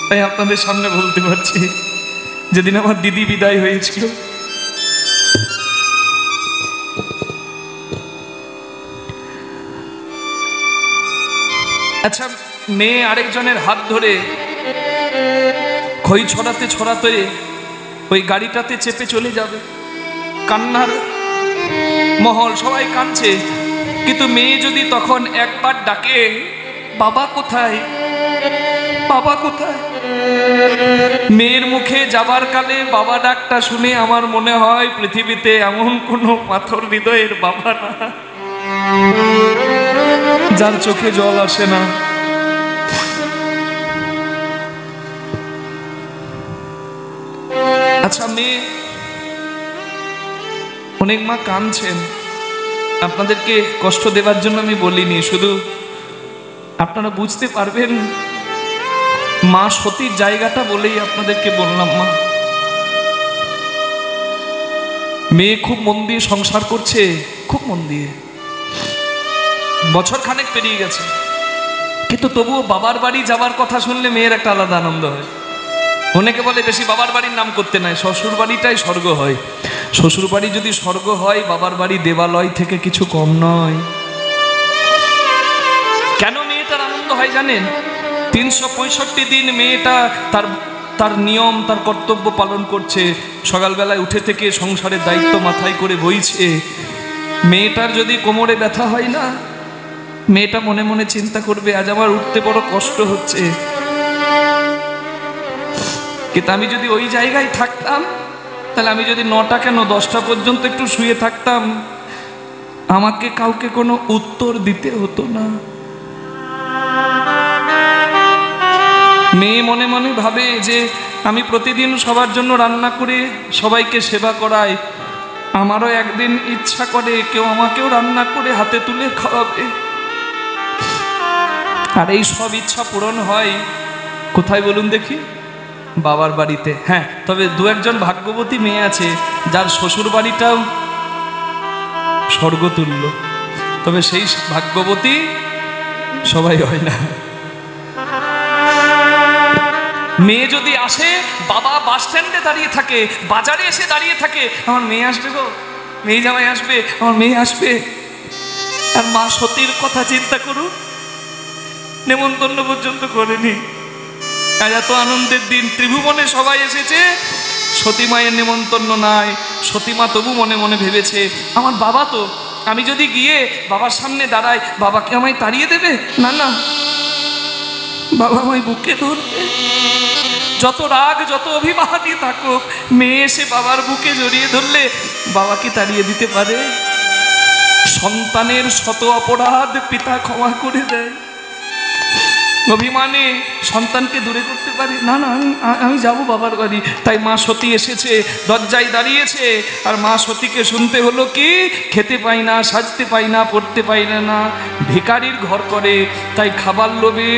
তাই আপনাদের সামনে বলতে পারছি। যেদিন আমার দিদি বিদায় হয়েছিল, আচ্ছা, মেয়ে আরেকজনের হাত ধরে খই ছড়াতে ছড়াতে ওই গাড়িটাতে চেপে চলে যাবে, কান্নার মহল, সবাই কাঁদছে। কিন্তু মেয়ে যদি তখন একবার ডাকে, বাবা কোথায়, বাবা কোথায়, মেয়ের মুখে যাবার কালে বাবা ডাকটা শুনে আমার মনে হয় পৃথিবীতে এমন কোনো পাথর হৃদয়ের বাবা না যার চোখে জল আসে না। আচ্ছা, মেয়ে, অনেক মা কাঁদছেন, আপনাদেরকে কষ্ট দেবার জন্য আমি বলিনি, শুধু আপনারা বুঝতে পারবেন মা সতীর জায়গাটা বলেই আপনাদেরকে বললাম। মা, মেয়ে খুব মন দিয়ে সংসার করছে, খুব মন দিয়ে, বছর খানেক পেরিয়ে গেছে, কিন্তু তবুও বাবার বাড়ি যাবার কথা শুনলে মেয়ের একটা আলাদা আনন্দ হয়। অনেকে বলে বেশি বাবার বাড়ির নাম করতে নাই, শ্বশুর বাড়িটাই স্বর্গ হয়। শ্বশুর বাড়ি যদি স্বর্গ হয়, বাবার বাড়ি দেবালয় থেকে কিছু কম নয়। কেন মেয়েটার আনন্দ হয় জানেন? 365 দিন মেয়েটা তার নিয়ম, তার কর্তব্য পালন করছে, সকালবেলায় উঠে থেকে সংসারের দায়িত্ব মাথায় করে বইছে। মেয়েটার যদি কোমরে ব্যথা হয় না, মেয়েটা মনে মনে চিন্তা করবে, আজ আমার উঠতে বড় কষ্ট হচ্ছে, কিন্তু আমি যদি ওই জায়গায় থাকতাম তাহলে আমি যদি 9টা কেন 10টা পর্যন্ত একটু শুয়ে থাকতাম, আমাকে কাউকে কোনো উত্তর দিতে হতো না। মেয়ে মনে মনে ভাবে যে আমি প্রতিদিন সবার জন্য রান্না করে সবাইকে সেবা করাই, আমারও একদিন ইচ্ছা করে কেউ আমাকেও রান্না করে হাতে তুলে খাওয়াবে। আর এই সব ইচ্ছা পূরণ হয় কোথায় বলুন দেখি? বাবার বাড়িতে। হ্যাঁ, তবে 2-1জন ভাগ্যবতী মেয়ে আছে যার শ্বশুর বাড়িটাও স্বর্গতুল্য, তবে সেই ভাগ্যবতী সবাই হয় না। মেয়ে যদি আসে, বাবা বাস স্ট্যান্ডে দাঁড়িয়ে থাকে, বাজারে এসে দাঁড়িয়ে থাকে, আমার মেয়ে আসবে গো, মেয়ে জামাই আসবে, আমার মেয়ে আসবে। আর মা সতীর কথা চিন্তা করুন, নেমন্তন্ন পর্যন্ত করেনি। আর এত আনন্দের দিন, ত্রিভুবনে সবাই এসেছে, সতী মায়ের নেমন্তন্ন নাই। সতীমা তবু মনে মনে ভেবেছে, আমার বাবা তো, আমি যদি গিয়ে বাবার সামনে দাঁড়াই, বাবা কি আমায় তাড়িয়ে দেবে? না না, বাবা আমায় বুকে ধরবে। যত রাগ, যত অভিমানী থাকুক, মেয়ে এসে বাবার বুকে জড়িয়ে ধরলে বাবা কি তাড়িয়ে দিতে পারে? সন্তানের শত অপরাধ পিতা ক্ষমা করে দেয়। অভিমানে সন্তানকে দূরে করতে পারে না। না, আমি যাব বাবার বাড়ি। তাই মা সতী এসেছে, দরজায় দাঁড়িয়েছে। আর মা সতীকে শুনতে হলো কি, খেতে পাই না, সাজতে পাই না, পড়তে পাই না, ভিখারির ঘর করে। তাই খাবার লোভে,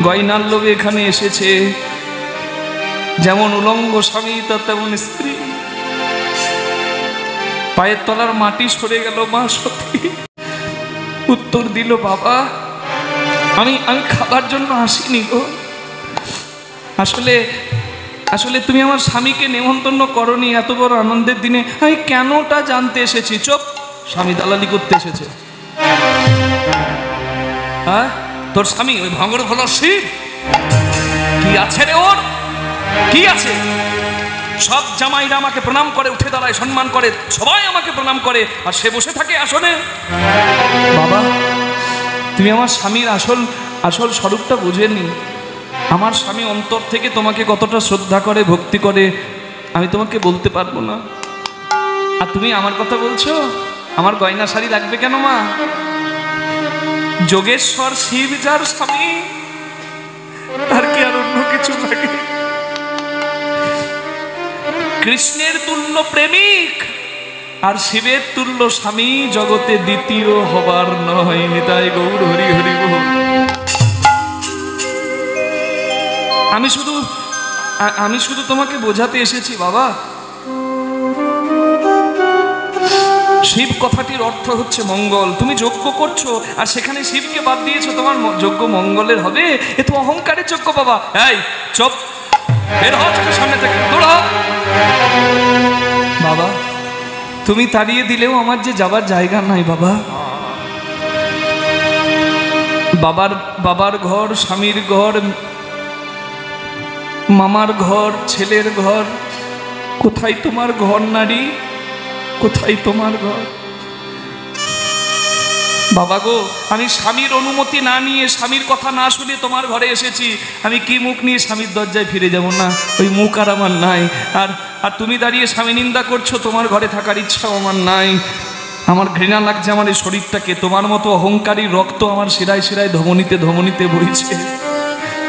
গয়নার লোভে এখানে এসেছে। যেমন উলঙ্গ স্বামী তার তেমন স্ত্রী। পায়ের তলার মাটি সরে গেল মা সতী। উত্তর দিল, বাবা আমি খাবার জন্য আসিনি গো। আসলে তুমি আমার স্বামীকে নেমন্তন্ন করনি এত বড় আনন্দের দিনে। আমি কেনটা জানতে এসেছি। চুপ, স্বামী দালালি করতে এসেছে। হ্যাঁ, তোর স্বামী ওই ভাঙড় ভোলা শিব, কি আছে রে ওর? কি আছে? সব জামাইরা আমাকে প্রণাম করে, উঠে দাঁড়ায়, সম্মান করে, সবাই আমাকে প্রণাম করে, আর সে বসে থাকে আসনে। বাবা, তুমি আমার স্বামীর আসল স্বরূপটা বুঝেনি। আমার স্বামী অন্তর থেকে তোমাকে কতটা শ্রদ্ধা করে, ভক্তি করে, আমি তোমাকে বলতে পারবো না। আর তুমি আমার কথা বলছো, আমার গয়না শাড়ি লাগবে কেন মা? যোগেশ্বর শিব যার স্বামী, তার কি আর অন্য কিছু লাগে? কৃষ্ণের তুল্য প্রেমিক আর শিবের তুল্য স্বামী জগতে দ্বিতীয় হবার নয়। নিতাই গৌর হরি হরি বল। আমি শুধু তোমাকে বোঝাতে এসেছি বাবা, শিব কথাটির অর্থ হচ্ছে মঙ্গল। তুমি যজ্ঞ করছো আর সেখানে শিবকে বাদ দিয়েছো, তোমার যজ্ঞ মঙ্গলের হবে? এ তো অহংকারের যজ্ঞ বাবা। এই চুপ, বের হও চোখের সামনে থেকে, দৌড়। বাবা, তুমি তাড়িয়ে দিলেও আমার যে যাবার জায়গা নাই বাবা। বাবার ঘর, স্বামীর ঘর, মামার ঘর, ছেলের ঘর, কোথায় তোমার ঘর নারী? কোথায় তোমার ঘর? বাবা গো, আমি স্বামীর অনুমতি না নিয়ে, স্বামীর কথা না শুনে তোমার ঘরে এসেছি। আমি কি মুখ নিয়ে স্বামীর দরজায় ফিরে যাব? না, ওই মুখ আর আমার নাই। আর তুমি দাঁড়িয়ে স্বামী নিন্দা করছো, তোমার ঘরে থাকার ইচ্ছাও আমার নাই। আমার ঘৃণা লাগছে আমার এই শরীরটাকে। তোমার মতো অহংকারী রক্ত আমার শিরায় শিরায়, ধমনীতে ধমনীতে বইছে।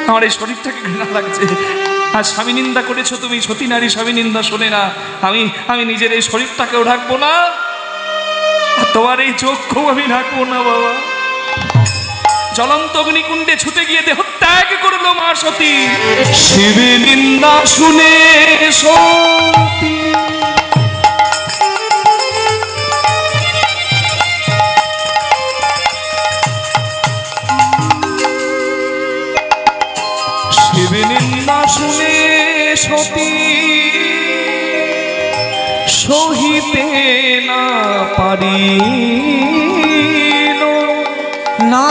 আমার এই শরীরটাকে ঘৃণা লাগছে। আর স্বামী নিন্দা করেছো তুমি, সতী নারী স্বামী নিন্দা শোনে না। আমি নিজের এই শরীরটাকেও ঢাকবো না, আর তোমার এই চোখকেও আমি ঢাকবো না বাবা। জ্বলন্ত অগ্নিকুণ্ডে ছুটে গিয়ে দেহ ত্যাগ করলো মা সতী। শিবে নিন্দা শুনে সতী শিবে নিন্দা শুনে সতী সহিতে না পারিল। না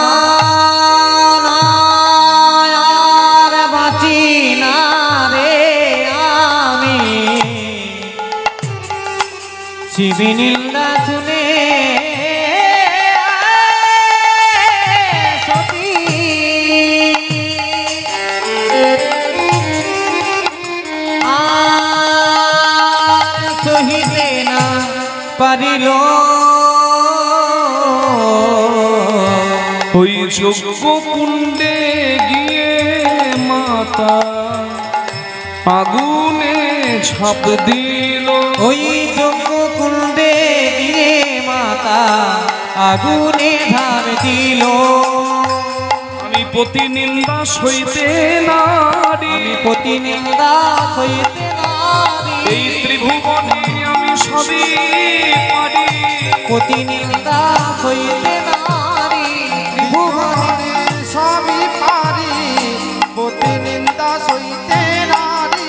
আর বাঁচি না রে আমি, শিব নিন্দা শুনে সতী আর পারিল ওই যজ্ঞ কুণ্ডে গিয়ে মাতা আগুনে ঝাঁপ দিল। ওই যজ্ঞ কুণ্ডে গিয়ে মাতা আগুনে ঝাঁপ দিল। আমি প্রতিনিন্দা সইতে নারি, আমি প্রতিনিন্দা সইতে নারি, এই ত্রিভুবনে আমি সবই পারি। প্রতিনিন্দা সইতে নারি, ত্রিভুবনে সবই পারি, প্রতিনিন্দা সইতে নারি।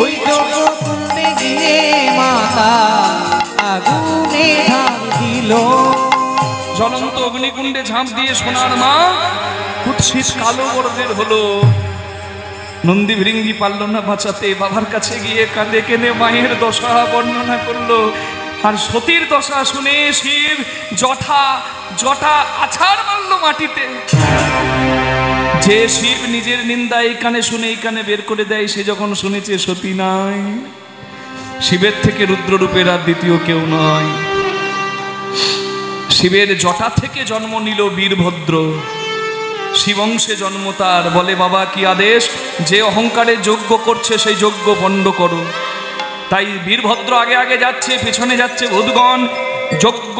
ওই যজ্ঞ কুণ্ডে গিয়ে মাতা আগুনে ঝাঁপ দিল। জ্বলন্ত অগ্নিকুণ্ডে ঝাঁপ দিয়ে সোনার মা কুৎসিত কালো বর্ণের হলো। নন্দী ভৃঙ্গি পারল না বাঁচাতে, বাবার কাছে গিয়ে কাঁদে কেঁদে মায়ের দশা বর্ণনা করলো। আর সতীর দশা শুনে শিব জটা আছাড় মারল মাটিতে। যে শিব নিজের নিন্দা এই কানে শুনে এই কানে বের করে দেয়, সে যখন শুনেছে সতী নাই, শিবের থেকে রুদ্ররূপের আর দ্বিতীয় কেউ নয়। শিবের জটা থেকে জন্ম নিল বীরভদ্র, শিবংশে জন্ম তার। বলে বাবা কি আদেশ, যে অহংকারে যজ্ঞ করছে সেই যজ্ঞ বন্ধ করো। তাই বীরভদ্র আগে আগে যাচ্ছে, পেছনে যাচ্ছে ভূতগণ যজ্ঞ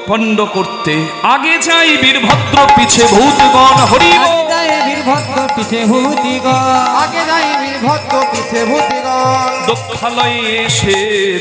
পণ্ড করতে। আগে যাই বীরভদ্র, পিছে ভূতগণ। হরি আগে যায় বীরভদ্র, পিছে ভূতিগণ। আগে যাই বীরভদ্র, পিছে ভূতিগণ। দক্ষালয়ে এসে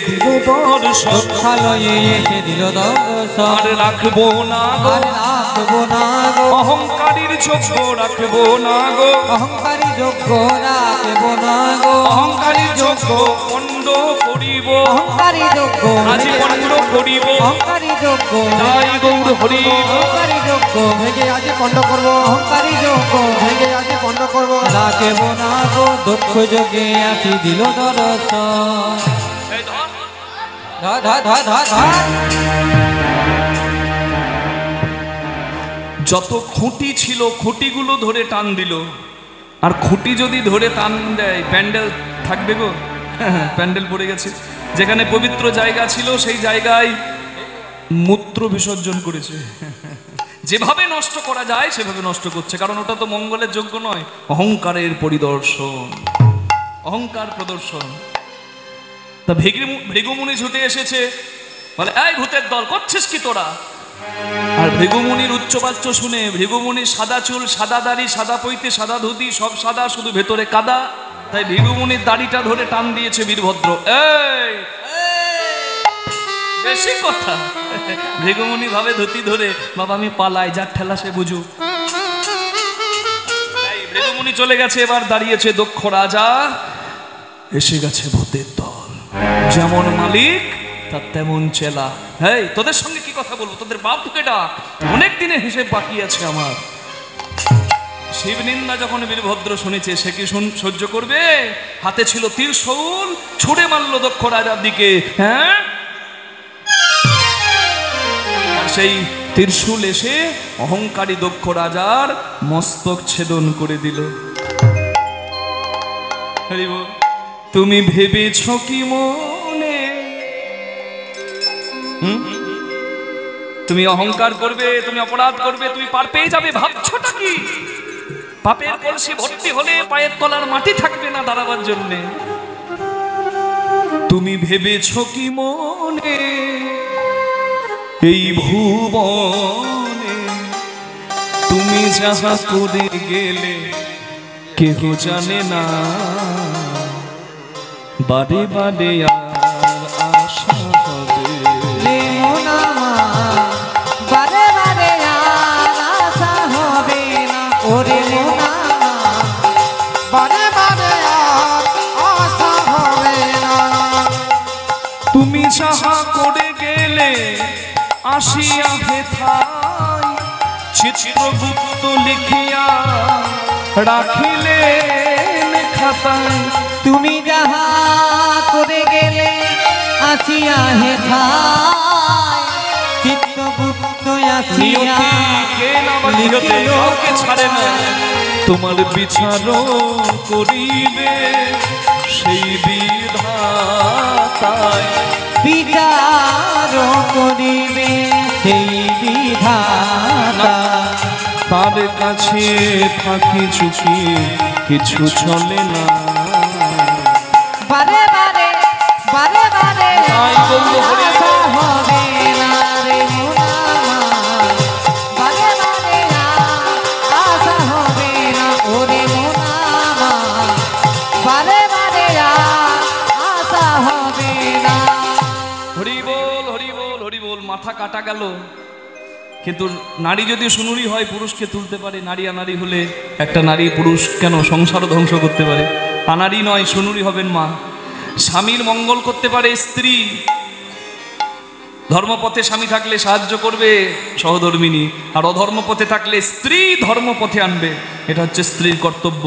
দিল দর্শন, দক্ষালয়ে এসে দিল দর্শন। আর রাখবো না গো, আর রাখবো না গো, অহংকারীর যজ্ঞ রাখবো না গো। অহংকারী যজ্ঞ রাখবো না গো, অহংকারী যজ্ঞ পণ্ড করিব, অহংকারী যজ্ঞ আজি পণ্ড করিব। অহংকারী যজ্ঞ জয় গৌর হরি। অহংকারী যজ্ঞ ভেঙে আজ পণ্ড করবো, অহংকারী যজ্ঞ ভেঙে আজ পণ্ড করবো। রাখবো না গো, দক্ষ যোগে আসি দিল দর্শন। এই ধর। ধর ধর ধর ধর ধর। যত খুঁটি ছিল খুঁটিগুলো ধরে টান দিল। আর খুঁটি যদি ধরে টান দেয় প্যান্ডেল থাকবে গো? প্যান্ডেল পড়ে গেছে। যেখানে পবিত্র জায়গা ছিল সেই জায়গায় মূত্র বিসর্জন করেছে। যেভাবে নষ্ট করা যায় সেভাবে নষ্ট করছে, কারণ ওটা তো মঙ্গলের যোগ্য নয়। অহংকারের পরিদর্শন, অহংকার প্রদর্শন। তা ভৃগুমুনি ছুটে এসেছে, বলে এই ভূতের দল করছিস কি তোরা? আর ভৃগুমুনির উচ্চবাচ্য শুনে, ভৃগুমুনির সাদা চুল, সাদা দাড়ি, সাদা পৈতে, সাদা ধুতি, সব সাদা, শুধু ভেতরে কাদা। তাই ভৃগুমুনির দাড়িটা ধরে টান দিয়েছে বীরভদ্র। এই বেশি কথা। ভৃগুমুনি ভাবে ধুতি ধরে বাবা আমি পালাই, যার ঠেলা সে বুঝুক। তাই ভৃগুমুনি চলে গেছে, এবার দাঁড়িয়েছে দক্ষ রাজা। এসে গেছে ভূতের দল, যেমন মালিক তার তেমন চেলা। হেই তোদের সঙ্গে কি কথা বলবো, তোদের বাপকে ডাক, অনেক দিনের হিসেব বাকি আছে আমার। শিব নিন্দা যখন বীরভদ্র শুনেছে, সে কি সহ্য করবে? হাতে ছিল ত্রিশূল, ছুড়ে মারল দক্ষ রাজার দিকে। হ্যাঁ, সেই ত্রিশূল এসে অহংকারী দক্ষ রাজার মস্তক ছেদন করে দিল। তুমি ভেবেছ কি মনে, তুমি অহংকার করবে, তুমি অপরাধ করবে, তুমি পার পেয়ে যাবে, ভাবছোটা কি? পাপের কলসি ভর্তি হলে পায়ের তলার মাটি থাকবে না দাঁড়াবার জন্যে। তুমি ভেবেছ কি মনে, এই ভুবনে তুমি যাহা করে গেলে কেহ জানে না। বারে বারে আর আশা হবে, রে মোনা মা, বারে বারে আর আশা হবে না। ওরে মোনা মা, বারে বারে আর আশা হবে না। তুমি যাহা করে গেলে আসিয়া হেথায়, চিত্রগুপ্ত লিখিয়া রাখিলে খাতায়। তুমি যাহা করে গেলে আসিয়া হেথায়, চিত্রগুপ্ত আসিয়া নিয়তিকে নামার নিয়তে কাউকে ছাড়ে না। তোমার বিচার করিবে সেই বিধাতায়, বিচার কারো করিবে সেই বিধাতা। তার কাছে ফাঁকি চুকি কিছু চলে না। বারে বারে বারে বারে তাই বললো হরি বল। আশা হবে না রে মন আমার। বারে বারে আশা হবে না ওরে মন আমার। বারে বারে আশা হবে না। হরি বল হরি বল হরি বল। মাথা কাটা গেল, কিন্তু নারী যদি সুনুরি হয় পুরুষকে তুলতে পারে। নারী আনারি হলে একটা নারী পুরুষ কেন সংসারও ধ্বংস করতে পারে। আনারি নয়, সুনুরি হবেন মা। স্বামীর মঙ্গল করতে পারে স্ত্রী। ধর্মপথে স্বামী থাকলে সাহায্য করবে সহধর্মিনী, আর অধর্মপথে থাকলে স্ত্রী ধর্মপথে আনবে। এটা হচ্ছে স্ত্রীর কর্তব্য।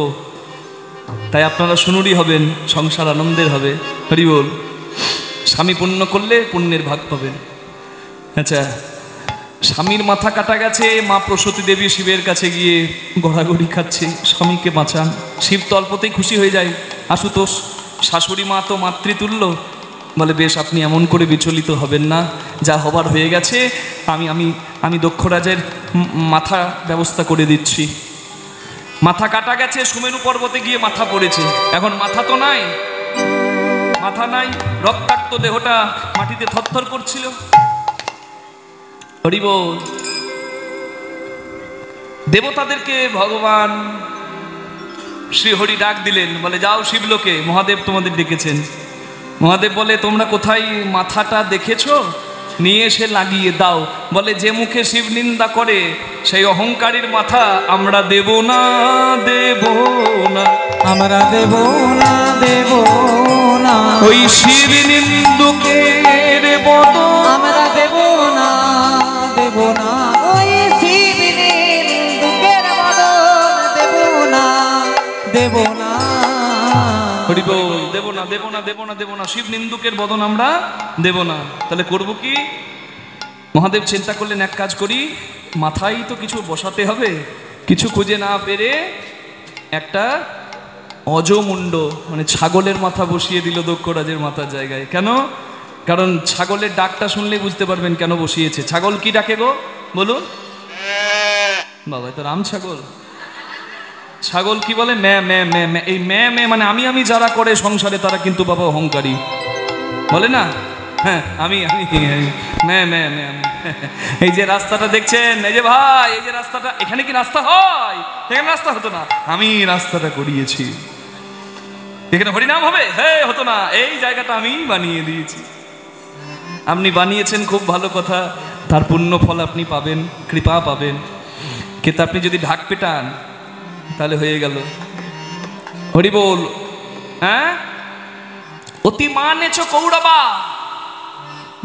তাই আপনারা সুনুরি হবেন, সংসার আনন্দের হবে। হরি বল। স্বামী পুণ্য করলে পুণ্যের ভাগ পাবেন। আচ্ছা, স্বামীর মাথা কাটা গেছে, মা প্রসূতি দেবী শিবের কাছে গিয়ে গড়াগড়ি খাচ্ছে, স্বামীকে বাঁচান। শিব তো অল্পতেই খুশি হয়ে যায়। আশুতোষ শাশুড়ি মা তো মাতৃতুল্য, বলে বেশ আপনি এমন করে বিচলিত হবেন না, যা হবার হয়ে গেছে। আমি আমি আমি দক্ষরাজের মাথা ব্যবস্থা করে দিচ্ছি। মাথা কাটা গেছে, সুমেরু পর্বতে গিয়ে মাথা পড়েছে। এখন মাথা তো নাই, মাথা নাই, রক্তাক্ত দেহটা মাটিতে থরথর করছিল। হরি বল। দেবতাদেরকে ভগবান শ্রীহরি ডাক দিলেন, বলে যাও শিবলোকে, মহাদেব তোমাদের ডেকেছেন। মহাদেব বলে তোমরা কোথায় মাথাটা দেখেছো, নিয়ে এসে লাগিয়ে দাও। বলে যে মুখে শিব নিন্দা করে সেই অহংকারীর মাথা আমরা দেব না, দেব না, আমরা দেব না, দেব না। ওই শিব নিন্দুকের বদন আমরা দেব না, দেব না। ওই শিব নিন্দুকের বদন দেব না, দেব না। হরি বল। দেব না, দেব না, দেব না, দেব না, শিব নিন্দুকের বদন আমরা দেব না। তাহলে করব কি? মহাদেব চিন্তা করলেন এক কাজ করি, মাথায় তো কিছু বসাতে হবে। কিছু খুঁজে না পেরে একটা অজমুণ্ড মানে ছাগলের মাথা বসিয়ে দিল দক্ষরাজের মাথার জায়গায়। কেন? কারণ ছাগলের ডাকটা শুনলে বুঝতে পারবেন কেন বসিয়েছে। ছাগল কি ডাকে গো বলুন? বাবা তো রাম ছাগল। ছাগল কি বলে? ম্যা ম্যা ম্যা ম্যা। এই ম্যা ম্যা মানে আমি আমি যারা করে সংসারে তারা কিন্তু বাবা অহংকারী, বলে না? হ্যাঁ, আমি আমি ম্যা ম্যা ম্যা। এই যে রাস্তাটা দেখছেন, এই যে ভাই, এই যে রাস্তাটা, এখানে কি রাস্তা হয়? এখানে রাস্তা হতো না, আমি রাস্তাটা করিয়েছি। এখানে হরিনাম হবে? হ্যাঁ, হতো না, এই জায়গাটা আমি বানিয়ে দিয়েছি। আপনি বানিয়েছেন, খুব ভালো কথা, তার পুণ্য ফল আপনি পাবেন, কৃপা পাবেন। কিন্তু আপনি যদি ঢাক পেটান তাহলে হয়ে গেল। হরি বল। হ্যাঁ, অতি মানেছ কৌরবা,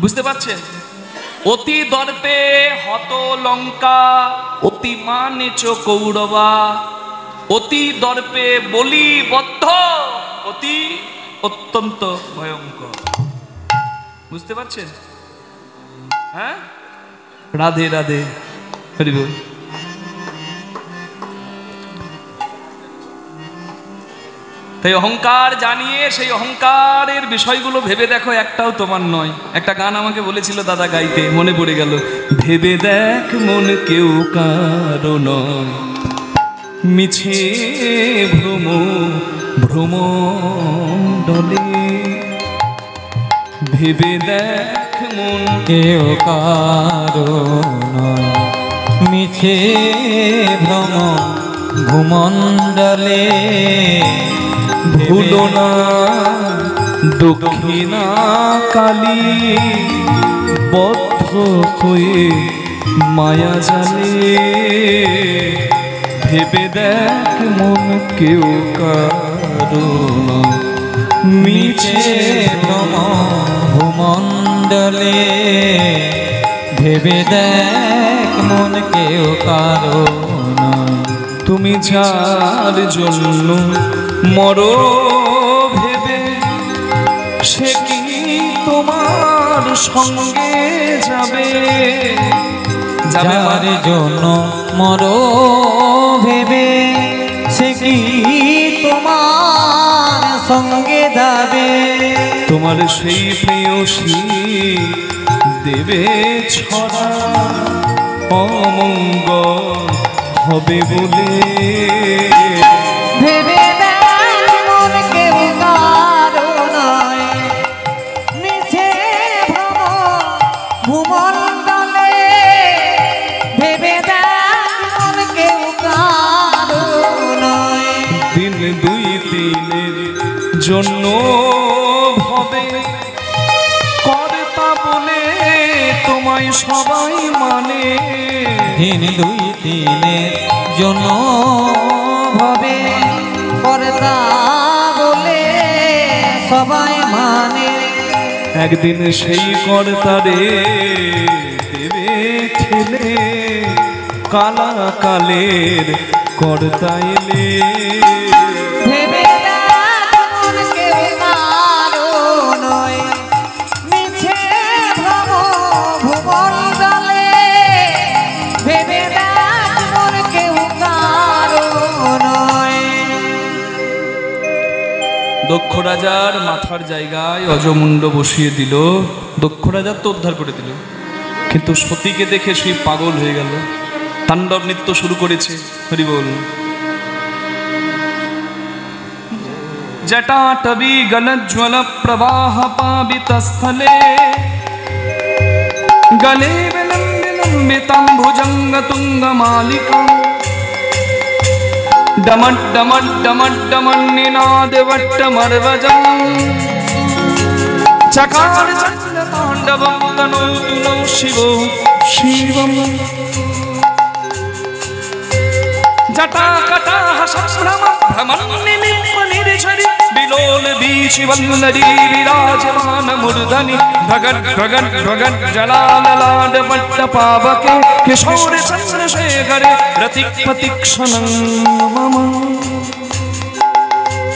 বুঝতে পারছেন? অতি দর্পে হত লঙ্কা, অতি মানেছ কৌরবা, অতি দর্পে বলি বদ্ধ, অতি অত্যন্ত ভয়ঙ্কর। বুঝতে পারছেন? হ্যাঁ, রাধে রাধে। হরি বল। তাই অহংকার জানিয়ে সেই অহংকারের বিষয়গুলো ভেবে দেখো, একটাও তোমার নয়। একটা গান আমাকে বলেছিল দাদা গাইতে, মনে পড়ে গেল। ভেবে দেখ মন কেউ কারো নয়, মিছে ভ্রম ভ্রম ডলে। ভেবে দেখ মন কেউ কারো নয়, মিছে ভ্রম ভূমণ্ডলে। ভুলো না দক্ষিণা কালী, বদ্ধ হয়ে মায়া জালে। ভেবে দেখ মন কেউ কারো নয়, মিছে ভ্রম ভূমণ্ডলে। ভেবে দেখ মন কেউ কারো নয়। তুমি যার জন্য মরো ভেবে, সে কি তোমার সঙ্গে যাবে? যার জন্য মরো ভেবে, সে কি তোমার সঙ্গে যাবে? তোমার সেই প্রেয়সী দেবে ছড়া অমঙ্গল হবে বলে। ভেবে দেখ মন কেউ কারো নয়, মিছে ভ্রম ভূমণ্ডলে। ভেবে দেখ মন কেউ কারো নয়। দিন দুই দিনের জন্য হবে কর্তা বলে তোমায় সবাই মানে। দিন দুই দিনের জন্য ভাবে কর্তা বলে সবাই মানে। একদিন সেই কর্তারে দেবে ঠেলে কালা কালের কর্তা এলে। ভেবে দেখ মন কেউ কারো নয়, মিছে ভ্রম ভূমণ্ডলে। ভেবে দেখ মন কেউ কারো নয়। দক্ষ রাজার মাথার জায়গায় অজমুণ্ড বসিয়ে দিল। দক্ষ রাজার তো উদ্ধার করে দিল, কিন্তু সতীকে দেখে সেই পাগল হয়ে গেল, তাণ্ডব নৃত্য শুরু করেছে। হরি বল। জটাটবি গলজ্জ্বল প্রবাহ পাবিত স্থলে গলে বিলম্বিতম ভুজঙ্গ তুঙ্গ মালিকা डमट डमट डमट डमन निनाद वट्टमर्वजं चकार चंड तांडवं तनोतु नो शिवो शिवम्। जटा कटाह संभ्रम भ्रमन्निलिम्पनिर्झरि विलोल बीचि वल्लरी विराजमान मूर्धनि भगत भगत भगत जलाललाड वट्ट पावके किशोर चंद्रशेखरे रतिक प्रतीक्षणं मम।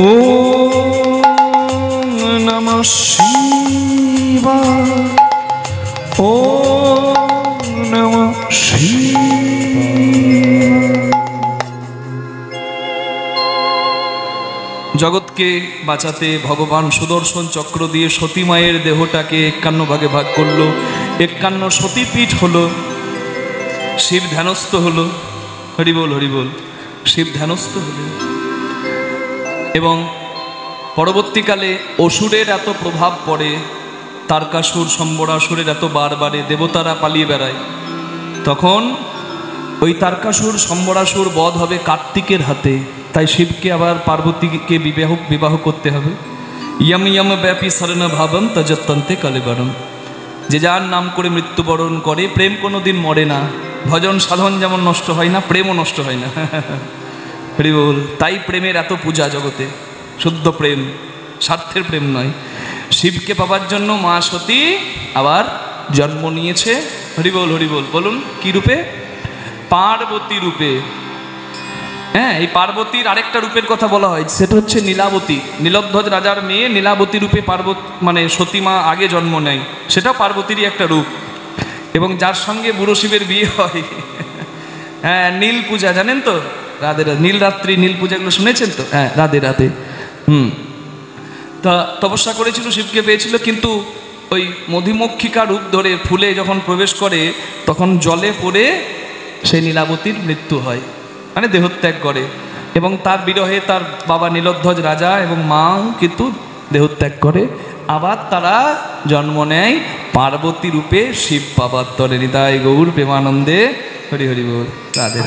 ओम नमः शिवाय ओम नमः शिवाय। জগৎকে বাঁচাতে ভগবান সুদর্শন চক্র দিয়ে সতী মায়ের দেহটাকে 51 ভাগে ভাগ করলো। 51 সতীপীঠ হলো। শিব ধ্যানস্থ হলো। হরিবোল হরিবোল। শিব ধ্যানস্থ হলো এবং পরবর্তীকালে অসুরের এত প্রভাব পড়ে, তারকাসুর সম্বরাসুরের এত বারবারে দেবতারা পালিয়ে বেড়ায়, তখন ওই তারকাসুর সম্বরাসুর বধ হবে কার্তিকের হাতে। তাই শিবকে আবার পার্বতীকে বিবাহ করতে হবে। ইয়ম ইয়ম ব্যাপী শরণ ভাবম তজত্তন্তে কলেবরম। যে যার নাম করে মৃত্যুবরণ করে, প্রেম কোনো দিন মরে না। ভজন সাধন যেমন নষ্ট হয় না, প্রেমও নষ্ট হয় না। হরি বল। তাই প্রেমের এত পূজা জগতে, শুদ্ধ প্রেম, স্বার্থের প্রেম নয়। শিবকে পাবার জন্য মা সতী আবার জন্ম নিয়েছে। হরি বল হরি বল। বলুন কি রূপে? পার্বতী রূপে। হ্যাঁ, এই পার্বতীর আরেকটা রূপের কথা বলা হয়, সেটা হচ্ছে নীলাবতী। নীলধ্বজ রাজার মেয়ে নীলাবতী রূপে মানে সতী মা আগে জন্ম নেয়, সেটা পার্বতীরই একটা রূপ। এবং যার সঙ্গে বুড়ো শিবের বিয়ে হয়, হ্যাঁ, নীল পূজা জানেন তো? রাধে রাধে। নীল রাত্রি, নীল পূজাগুলো শুনেছেন তো? হ্যাঁ, রাধে রাধে। তা তপস্যা করেছিল, শিবকে পেয়েছিল, কিন্তু ওই মধুমক্ষিকা রূপ ধরে ফুলে যখন প্রবেশ করে, তখন জলে পড়ে সেই নীলাবতীর মৃত্যু হয়, মানে দেহত্যাগ করে। এবং তার বিরহে তার বাবা নীলধ্বজ রাজা এবং মাও কিন্তু দেহত্যাগ করে। আবার তারা জন্ম নেয় পার্বতী রূপে শিব বাবার তরে। হৃদয় গৌর প্রেমানন্দে হরি হরি বল। রাধে।